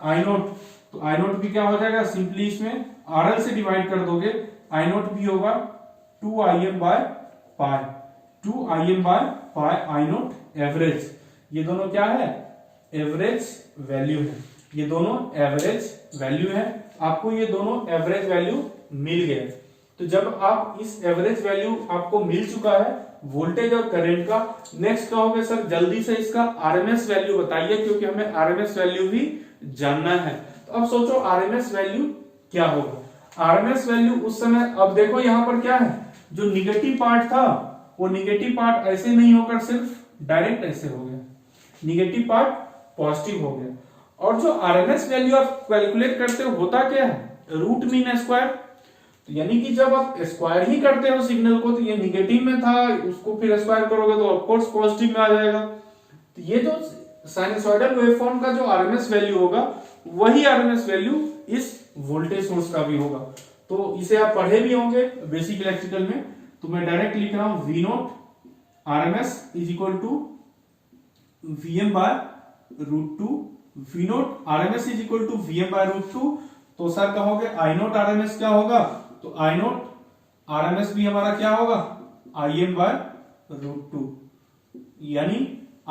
I नोट, तो I नोट भी क्या हो जाएगा, सिंपली इसमें RL से डिवाइड कर दोगे, I नोट भी होगा 2 Im by pi, 2 Im by pi I note average. ये दोनों क्या है, एवरेज वैल्यू है, ये दोनों एवरेज वैल्यू है। आपको ये दोनों एवरेज वैल्यू मिल गए। तो जब आप इस एवरेज वैल्यू आपको मिल चुका है वोल्टेज और करंट का, नेक्स्ट कहोगे सर जल्दी से इसका आरएमएस वैल्यू बताइए, क्योंकि हमें आरएमएस वैल्यू भी जानना है। तो अब सोचो आरएमएस वैल्यू क्या होगा। आरएमएस वैल्यू उस समय, अब देखो यहां पर क्या है, जो निगेटिव पार्ट था वो निगेटिव पार्ट ऐसे नहीं होकर सिर्फ डायरेक्ट ऐसे हो गया, निगेटिव पार्ट पॉजिटिव हो गया। और जो आरएमएस वैल्यू आप कैलकुलेट करते हो होता क्या है, रूट मीन स्क्वायर। तो यानी कि जब आप स्क्वायर ही करते हो सिग्नल को, तो ये निगेटिव में था, उसको फिर स्क्वायर करोगे तो ऑफकोर्स पॉजिटिव में आ जाएगा। तो ये जो साइनसॉइडल वेवफॉर्म का जो आरएमएस वैल्यू होगा वही आरएमएस वैल्यू इस वोल्टेज सोर्स का भी होगा। तो इसे आप पढ़े भी होंगे बेसिक इलेक्ट्रिकल में। तो मैं डायरेक्ट लिख रहा हूं V naught RMS is equal to Vm by root two. V naught RMS is equal to Vm by root two. तो सर कहोगे I नोट RMS क्या होगा, तो I नोट RMS भी हमारा क्या होगा, Im बाय रूट टू। यानी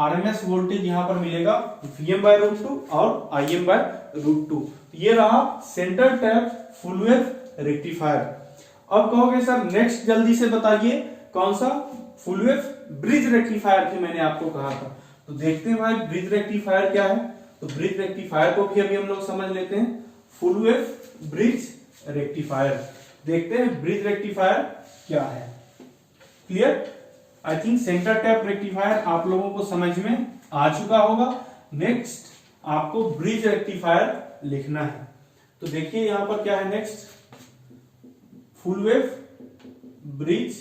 RMS वोल्टेज यहां पर मिलेगा Vm बाय रूट टू और Im बाय रूट टू। ये रहा centre tap full wave rectifier. अब कहोगे सर नेक्स्ट जल्दी से बताइए कौन सा, फुल वेव ब्रिज रेक्टिफायर की मैंने आपको कहा था। तो देखते हैं भाई ब्रिज रेक्टिफायर क्या है। तो ब्रिज रेक्टिफायर को भी अभी हम लोग समझ लेते हैं। फुल वेव ब्रिज रेक्टिफायर, देखते हैं ब्रिज रेक्टिफायर क्या है। Clear, I think centre tap rectifier आप लोगों को समझ में आ चुका होगा। नेक्स्ट आपको ब्रिज रेक्टिफायर लिखना है। तो देखिए यहां पर क्या है next, full wave bridge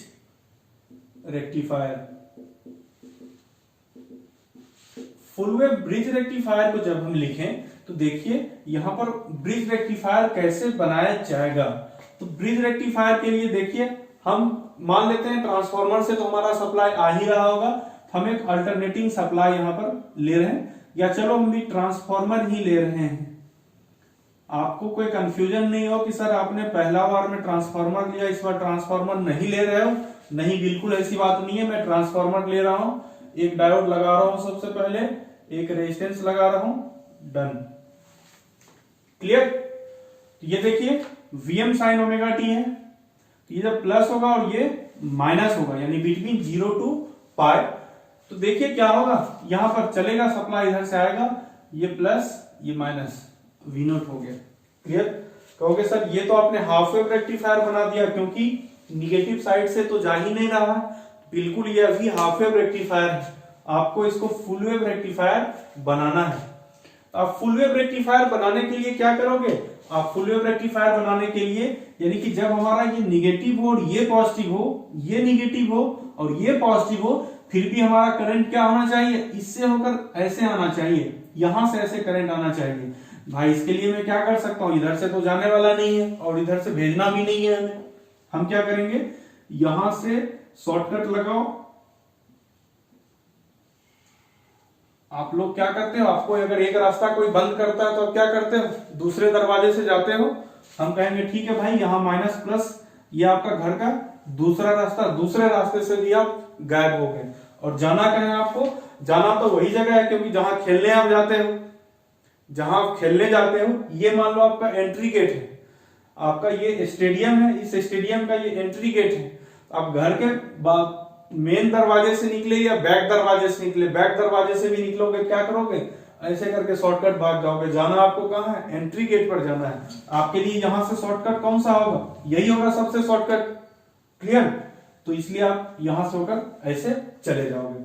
rectifier. Full wave bridge rectifier को जब हम लिखें तो देखिए यहां पर ब्रिज रेक्टिफायर कैसे बनाया जाएगा। तो ब्रिज रेक्टिफायर के लिए देखिए हम मान लेते हैं ट्रांसफार्मर से तो हमारा सप्लाई आ ही रहा होगा, तो हम एक अल्टरनेटिंग सप्लाई यहां पर ले रहे हैं, या चलो हम भी ट्रांसफार्मर ही ले रहे हैं। आपको कोई कंफ्यूजन नहीं हो कि सर आपने पहला बार में ट्रांसफार्मर लिया, इस बार ट्रांसफार्मर नहीं ले रहे हो। नहीं, बिल्कुल ऐसी बात नहीं है। मैं ट्रांसफार्मर ले रहा हूं, एक डायोड लगा रहा हूं, सबसे पहले एक रेजिस्टेंस लगा रहा हूं, डन, क्लियर। ये देखिए Vm sin ओमेगा टी है, ये जब प्लस होगा और ये माइनस होगा, यानी बिटवीन 0 to पाई। तो देखिए क्या होगा, यहां पर चलेगा, सप्लाई इधर से आएगा, ये प्लस ये माइनस, V नोट हो गया, क्लियर। कहोगे सर ये तो आपने हाफ वेव रेक्टिफायर बना दिया, क्योंकि निगेटिव साइड से तो जा ही नहीं रहा। बिल्कुल ये अभी हाफ वेव रेक्टिफायर है, आपको इसको फुल वेव रेक्टिफायर बनाना है। आप फुल वेव रेक्टिफायर बनाने के लिए क्या करोगे, आप फुल वेव रेक्टिफायर बनाने के लिए, यानी कि जब हमारा ये निगेटिव हो और ये पॉजिटिव हो, ये निगेटिव हो और ये पॉजिटिव हो, फिर भी हमारा करंट क्या होना चाहिए, इससे होकर ऐसे आना चाहिए, यहां से ऐसे करंट आना चाहिए। भाई इसके लिए मैं क्या कर सकता हूं, इधर से तो जाने वाला नहीं है और इधर से भेजना भी नहीं है हमें। हम क्या करेंगे, यहां से शॉर्टकट लगाओ। आप लोग क्या करते हो, आपको अगर एक रास्ता कोई बंद करता है तो आप क्या करते हो, दूसरे दरवाजे से जाते हो। हम कहेंगे ठीक है भाई, यहां माइनस प्लस, ये आपका घर का दूसरा रास्ता, दूसरे रास्ते से भी आप गायब हो गए। और जाना कहें आपको, जाना तो वही जगह है, क्योंकि जहां खेलने आप जाते हो, जहां आप खेलने जाते हो, ये मान लो आपका एंट्री गेट है, आपका ये स्टेडियम है, इस स्टेडियम का ये एंट्री गेट है। आप घर के मेन दरवाजे से निकले या बैक दरवाजे से निकले, बैक दरवाजे से भी निकलोगे, क्या करोगे, ऐसे करके शॉर्टकट भाग जाओगे। जाना आपको कहां है, एंट्री गेट पर जाना है। आपके लिए यहां से शॉर्टकट कौन सा होगा, यही होगा सबसे शॉर्टकट, क्लियर। तो इसलिए आप यहां से होकर ऐसे चले जाओगे।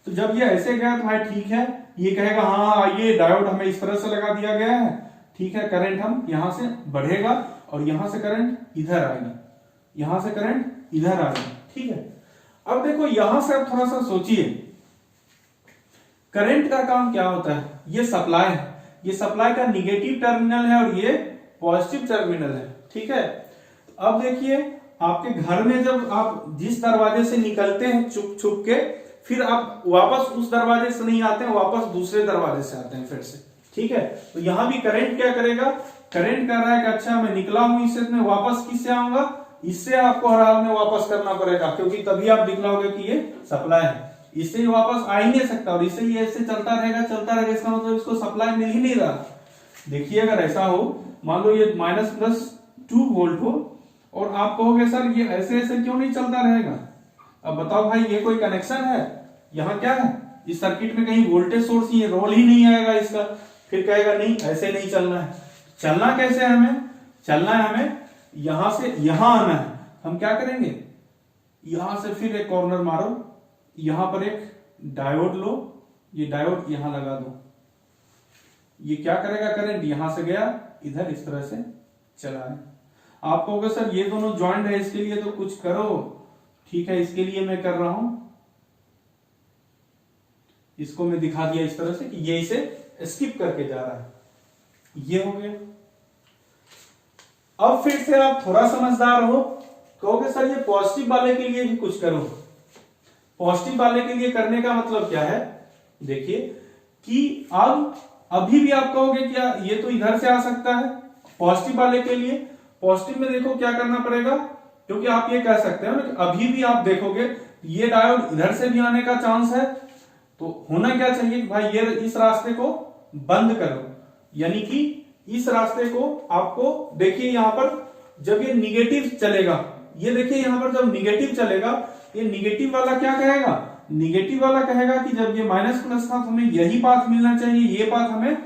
तो जब ये ऐसे गया तो भाई ठीक है, ये कहेगा हाँ आइए, डायोड हमें इस तरह से लगा दिया गया है, ठीक है, करंट हम यहां से बढ़ेगा और यहां से करंट इधर आएगा, यहां से करंट इधर आएगा, ठीक है। अब देखो यहां से आप थोड़ा सा सोचिए, करंट का काम क्या होता है, ये सप्लाई है, ये सप्लाई का निगेटिव टर्मिनल है और ये पॉजिटिव टर्मिनल है, ठीक है। अब देखिए आपके घर में जब आप जिस दरवाजे से निकलते हैं छुप छुप के, फिर आप वापस उस दरवाजे से नहीं आते हैं, वापस दूसरे दरवाजे से आते हैं फिर से, ठीक है। तो यहां भी करंट क्या करेगा, करंट कर रहा है कि अच्छा मैं निकला हूं इससे, मैं वापस किससे आऊंगा, इससे आपको हर हाल में वापस करना पड़ेगा, क्योंकि तभी आप दिखलाओगे कि ये सप्लाई है। इससे ही वापस आ ही नहीं सकता और इससे ही ऐसे चलता रहेगा, इसका मतलब इसको सप्लाई मिल ही नहीं रहा। देखिए अगर ऐसा हो, मान लो ये माइनस प्लस 2 वोल्ट हो और आप कहोगे सर ये ऐसे ऐसे क्यों नहीं चलता रहेगा। अब बताओ भाई ये कोई कनेक्शन है, यहाँ क्या है, इस सर्किट में कहीं वोल्टेज सोर्स ही रोल ही नहीं आएगा इसका। फिर कहेगा नहीं ऐसे नहीं चलना है। चलना कैसे है हमें, चलना है हमें यहां से यहां आना है। हम क्या करेंगे, यहां से फिर एक कॉर्नर मारो, यहां पर एक डायोड लो, ये डायोड यहां लगा दो, ये क्या करेगा, करंट यहां से गया इधर इस तरह से चला है। आप कहोगे सर ये दोनों ज्वाइंट है, इसके लिए तो कुछ करो, ठीक है, इसके लिए मैं कर रहा हूं, इसको मैं दिखा दिया इस तरह से कि ये इसे स्किप करके जा रहा है, ये हो गया। अब फिर से आप थोड़ा समझदार हो, कहोगे सर ये पॉजिटिव वाले के लिए भी कुछ करो। पॉजिटिव वाले के लिए करने का मतलब क्या है, देखिए कि अब अभी भी आप कहोगे क्या ये तो इधर से आ सकता है। पॉजिटिव वाले के लिए, पॉजिटिव में देखो क्या करना पड़ेगा, क्योंकि आप ये कह सकते हो ना कि अभी भी आप देखोगे ये डायोड इधर से भी आने का चांस है, तो होना क्या चाहिए कि भाई ये इस रास्ते को बंद करो, यानी कि इस रास्ते को आपको देखिए यहां पर जब ये निगेटिव चलेगा, ये देखिए यहां पर जब निगेटिव चलेगा, ये निगेटिव वाला क्या कहेगा, निगेटिव वाला कहेगा कि जब ये माइनस प्लस था तो हमें यही पाथ मिलना चाहिए, ये पाथ हमें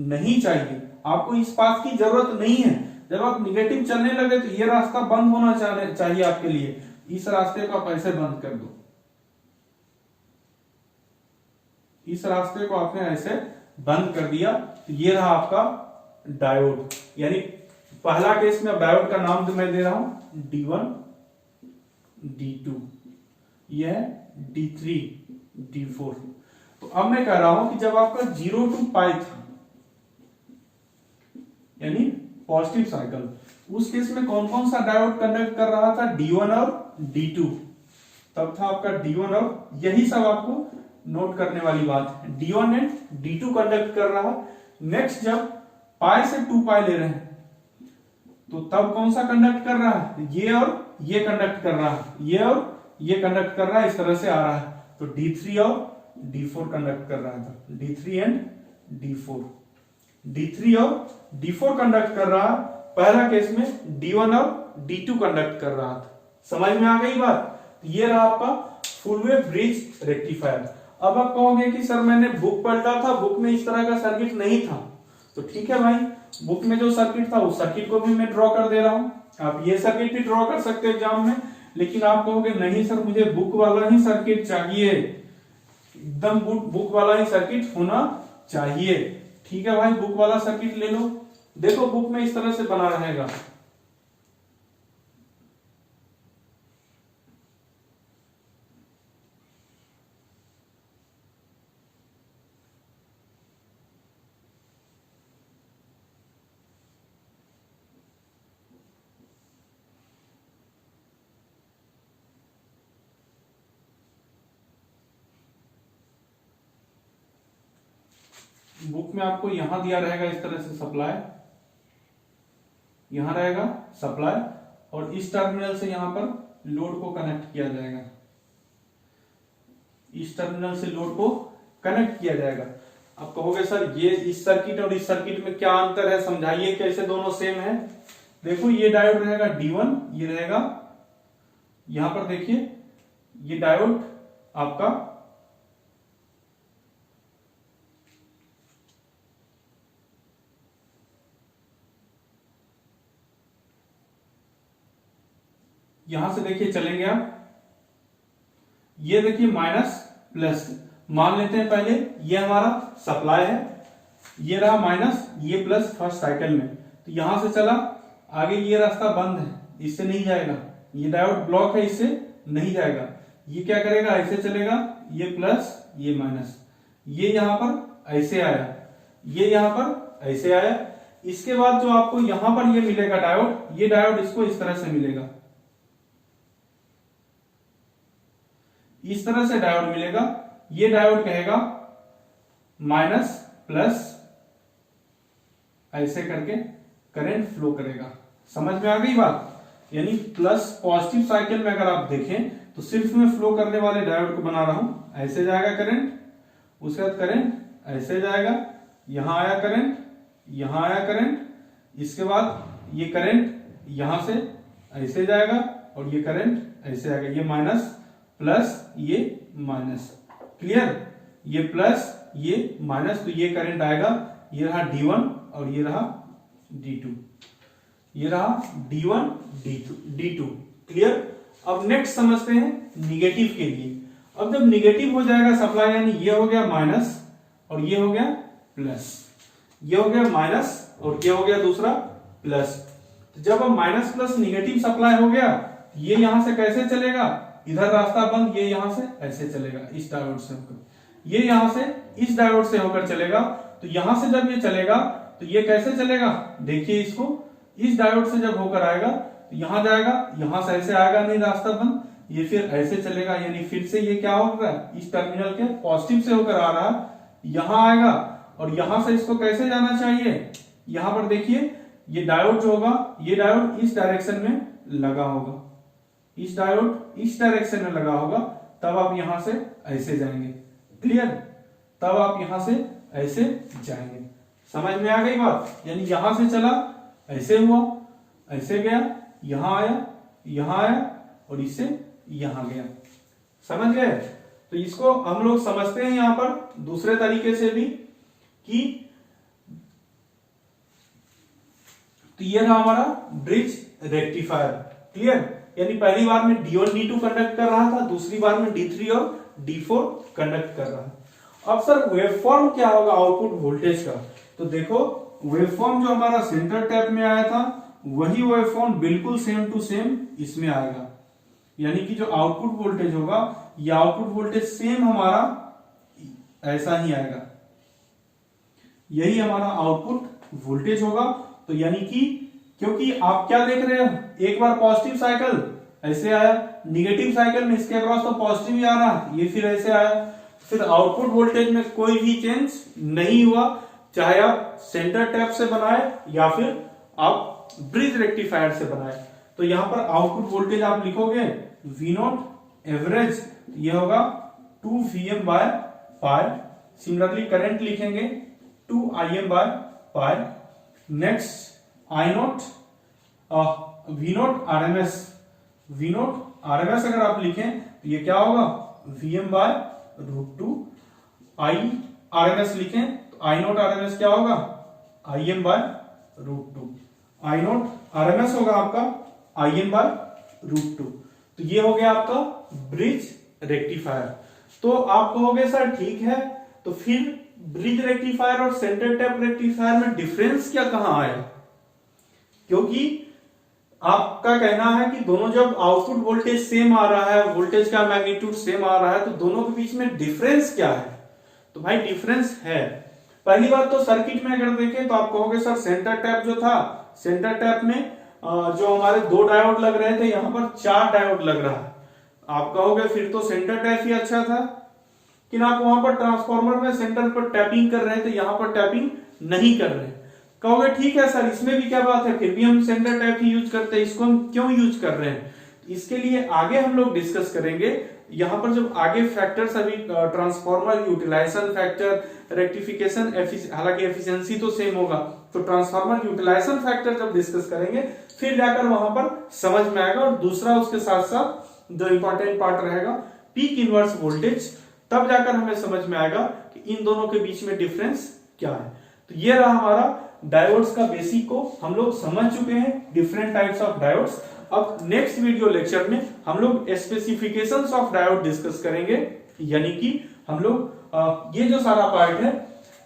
नहीं चाहिए, आपको इस पाथ की जरूरत नहीं है। जब आप निगेटिव चलने लगे तो ये रास्ता बंद होना चाहिए आपके लिए, इस रास्ते को आप ऐसे बंद कर दो, इस रास्ते को आपने ऐसे बंद कर दिया, तो ये रहा आपका डायोड। यानी पहला केस में डायोड का नाम तो मैं दे रहा हूं D1 D2, यह है D3 D4। तो अब मैं कह रहा हूं कि जब आपका 0 to पाई था, यानी पॉजिटिव साइकिल, उस केस में कौन कौन सा डायोड कंडक्ट कर रहा था, D1 और D2, तब था आपका D1 और यही सब आपको नोट करने वाली बात है। D1 एंड D2 कंडक्ट कर रहा है। नेक्स्ट जब पाई से 2 पाई ले रहे हैं तो तब कौन सा कंडक्ट कर रहा है, ये और ये कंडक्ट कर रहा है, ये और ये कंडक्ट कर रहा है, इस तरह से आ रहा है। तो D3 और D4 कंडक्ट कर रहा था, D3 एंड D4, D3 और D4 कंडक्ट कर रहा है। पहला केस में D1 और D2 कंडक्ट कर रहा था। समझ में आ गई बात। ये रहा आपका फुल वेव ब्रिज रेक्टिफायर। अब आप कहोगे कि सर मैंने बुक पढ़ा था, बुक में इस तरह का सर्किट नहीं था। तो ठीक है भाई, बुक में जो सर्किट था उस सर्किट को भी मैं ड्रॉ कर दे रहा हूं। आप ये सर्किट भी ड्रॉ कर सकते हैं एग्जाम में, लेकिन आप कहोगे नहीं सर मुझे बुक वाला ही सर्किट चाहिए, एकदम बुक वाला ही सर्किट होना चाहिए। ठीक है भाई, बुक वाला सर्किट ले लो। देखो बुक में इस तरह से बना रहेगा। बुक में आपको यहां दिया रहेगा इस तरह से सप्लाई, यहां रहेगा सप्लाई, और इस टर्मिनल से यहां पर लोड को कनेक्ट किया जाएगा, इस टर्मिनल से लोड को कनेक्ट किया जाएगा। आप कहोगे सर ये इस सर्किट और इस सर्किट में क्या अंतर है, समझाइए कैसे दोनों सेम है। देखो ये डायोड रहेगा D1, ये रहेगा यहां पर देखिए ये डायोड आपका यहां से देखिए चलेंगे आप, ये देखिए माइनस प्लस मान लेते हैं पहले, ये हमारा सप्लाई है, ये रहा माइनस, ये प्लस फर्स्ट साइकिल में। तो यहां से चला आगे, ये रास्ता बंद है, इससे नहीं जाएगा, ये डायोड ब्लॉक है, इससे नहीं जाएगा। ये क्या करेगा, ऐसे चलेगा, ये प्लस ये माइनस, ये यहां पर ऐसे आया, ये यहां पर ऐसे आया। इसके बाद जो आपको यहां पर ये मिलेगा डायोड, ये डायोड इसको इस तरह से मिलेगा, इस तरह से डायोड मिलेगा। ये डायोड कहेगा माइनस प्लस, ऐसे करके करंट फ्लो करेगा। समझ में आ गई बात। यानी प्लस पॉजिटिव साइकिल में अगर आप देखें तो सिर्फ मैं फ्लो करने वाले डायोड को बना रहा हूं, ऐसे जाएगा करंट, उसके बाद करंट ऐसे जाएगा, यहां आया करंट, यहां आया करंट, इसके बाद ये करंट यहां से ऐसे जाएगा और ये करंट ऐसे आएगा, ये माइनस प्लस ये माइनस, क्लियर, ये प्लस ये माइनस, तो ये करंट आएगा, ये रहा D1 और ये रहा D2, ये रहा D1 D2, क्लियर। अब नेक्स्ट समझते हैं निगेटिव के लिए। अब जब निगेटिव हो जाएगा सप्लाई, यानी ये हो गया माइनस और ये हो गया प्लस, ये हो गया माइनस और ये हो गया दूसरा प्लस। तो जब अब माइनस प्लस निगेटिव सप्लाई हो गया, ये यहां से कैसे चलेगा, इधर रास्ता बंद, ये यहां से ऐसे चलेगा, इस डायोड से होकर, ये यहां से इस डायोड से होकर चलेगा। तो यहां से जब ये चलेगा तो ये कैसे चलेगा, देखिए इसको, इस डायोड से जब होकर आएगा तो यहां जाएगा, यहां से ऐसे आएगा, नहीं रास्ता बंद, ये फिर ऐसे चलेगा, यानी फिर से ये क्या होगा, इस टर्मिनल के पॉजिटिव से होकर आ रहा, यहां आएगा और यहां से इसको कैसे जाना चाहिए, यहां पर देखिए ये डायोड जो होगा, ये डायोड इस डायरेक्शन में लगा होगा, इस डायोड इस डायरेक्शन में लगा होगा, तब आप यहां से ऐसे जाएंगे, क्लियर, तब आप यहां से ऐसे जाएंगे। समझ में आ गई बात। यानी यहां से चला, ऐसे हुआ, ऐसे गया, यहां आया, यहां आया और इससे यहां गया, समझ गए। तो इसको हम लोग समझते हैं यहां पर दूसरे तरीके से भी कि तो ये रहा हमारा ब्रिज रेक्टिफायर, क्लियर। यानी पहली बार में D1 D2 कंडक्ट कर रहा था, दूसरी बार में D3 और D4 कंडक्ट कर रहा है। अब सर वेवफॉर्म क्या होगा आउटपुट वोल्टेज का, तो देखो वेवफॉर्म जो हमारा सेंटर टैप में आया था वही वेवफॉर्म बिल्कुल सेम टू सेम इसमें आएगा। यानी कि जो आउटपुट वोल्टेज होगा, ये आउटपुट वोल्टेज सेम हमारा ऐसा ही आएगा, यही हमारा आउटपुट वोल्टेज होगा। तो यानी कि क्योंकि आप क्या देख रहे हो, एक बार पॉजिटिव साइकिल ऐसे आया, निगेटिव साइकिल में इसके अक्रॉस तो पॉजिटिव ही आ रहा, ये फिर ऐसे आया। फिर आउटपुट वोल्टेज में कोई भी चेंज नहीं हुआ, चाहे आप सेंटर टैप से बनाए या फिर आप ब्रिज रेक्टिफायर से बनाए। तो यहां पर आउटपुट वोल्टेज आप लिखोगे V नॉट एवरेज, ये होगा 2 VM by pi. Similarly current लिखेंगे 2 IM by pi. Next I not V not RMS, V not RMS अगर आप लिखें तो ये क्या होगा VM बाय √2। I RMS लिखें तो I नॉट RMS क्या होगा IM by √2। I naught RMS होगा आपका IM बाय √2। तो ये हो गया आपका ब्रिज रेक्टिफायर। तो आप कहोगे सर ठीक है, तो फिर ब्रिज रेक्टिफायर और सेंटर टैप रेक्टिफायर में डिफरेंस क्या कहां आया? क्योंकि आपका कहना है कि दोनों जब आउटपुट वोल्टेज सेम आ रहा है, वोल्टेज का मैग्नीट्यूड सेम आ रहा है, तो दोनों के बीच में डिफरेंस क्या है? तो भाई डिफरेंस है। पहली बात तो सर्किट में अगर देखें तो आप कहोगे सर सेंटर टैप जो था, सेंटर टैप में जो हमारे 2 डायोड लग रहे थे, यहां पर 4 डायोड लग रहा है। आप कहोगे फिर तो सेंटर टैप ही अच्छा था, कि आप वहां पर ट्रांसफार्मर में सेंटर पर टैपिंग कर रहे थे, यहां पर टैपिंग नहीं कर रहे। कहोगे ठीक है सर, इसमें भी क्या बात है, फिर भी हम सेंटर टैप ही यूज करते हैं, इसको हम क्यों यूज कर रहे हैं? इसके लिए आगे हम लोग डिस्कस करेंगे। यहां पर जब आगे फैक्टर्स अभी ट्रांसफार्मर यूटिलाइजेशन फैक्टर, रेक्टिफिकेशन, हालांकि एफिशिएंसी तो सेम होगा, तो ट्रांसफार्मर यूटिलाइजेशन फैक्टर जब डिस्कस करेंगे फिर जाकर वहां पर समझ में आएगा। और दूसरा उसके साथ साथ जो इंपॉर्टेंट पार्ट रहेगा पीक इनवर्स वोल्टेज, तब जाकर हमें समझ में आएगा कि इन दोनों के बीच में डिफरेंस क्या है। तो ये रहा हमारा डायोड्स का बेसिक को हम लोग समझ चुके हैं, डिफरेंट टाइप्स ऑफ डायोड्स। अब नेक्स्ट वीडियो लेक्चर में हम लोग स्पेसिफिकेशंस ऑफ डायोड डिस्कस करेंगे, यानी कि हम लोग ये जो सारा पार्ट है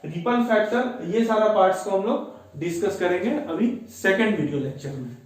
रिपल फैक्टर, ये सारा पार्ट्स को हम लोग डिस्कस करेंगे अभी सेकेंड वीडियो लेक्चर में।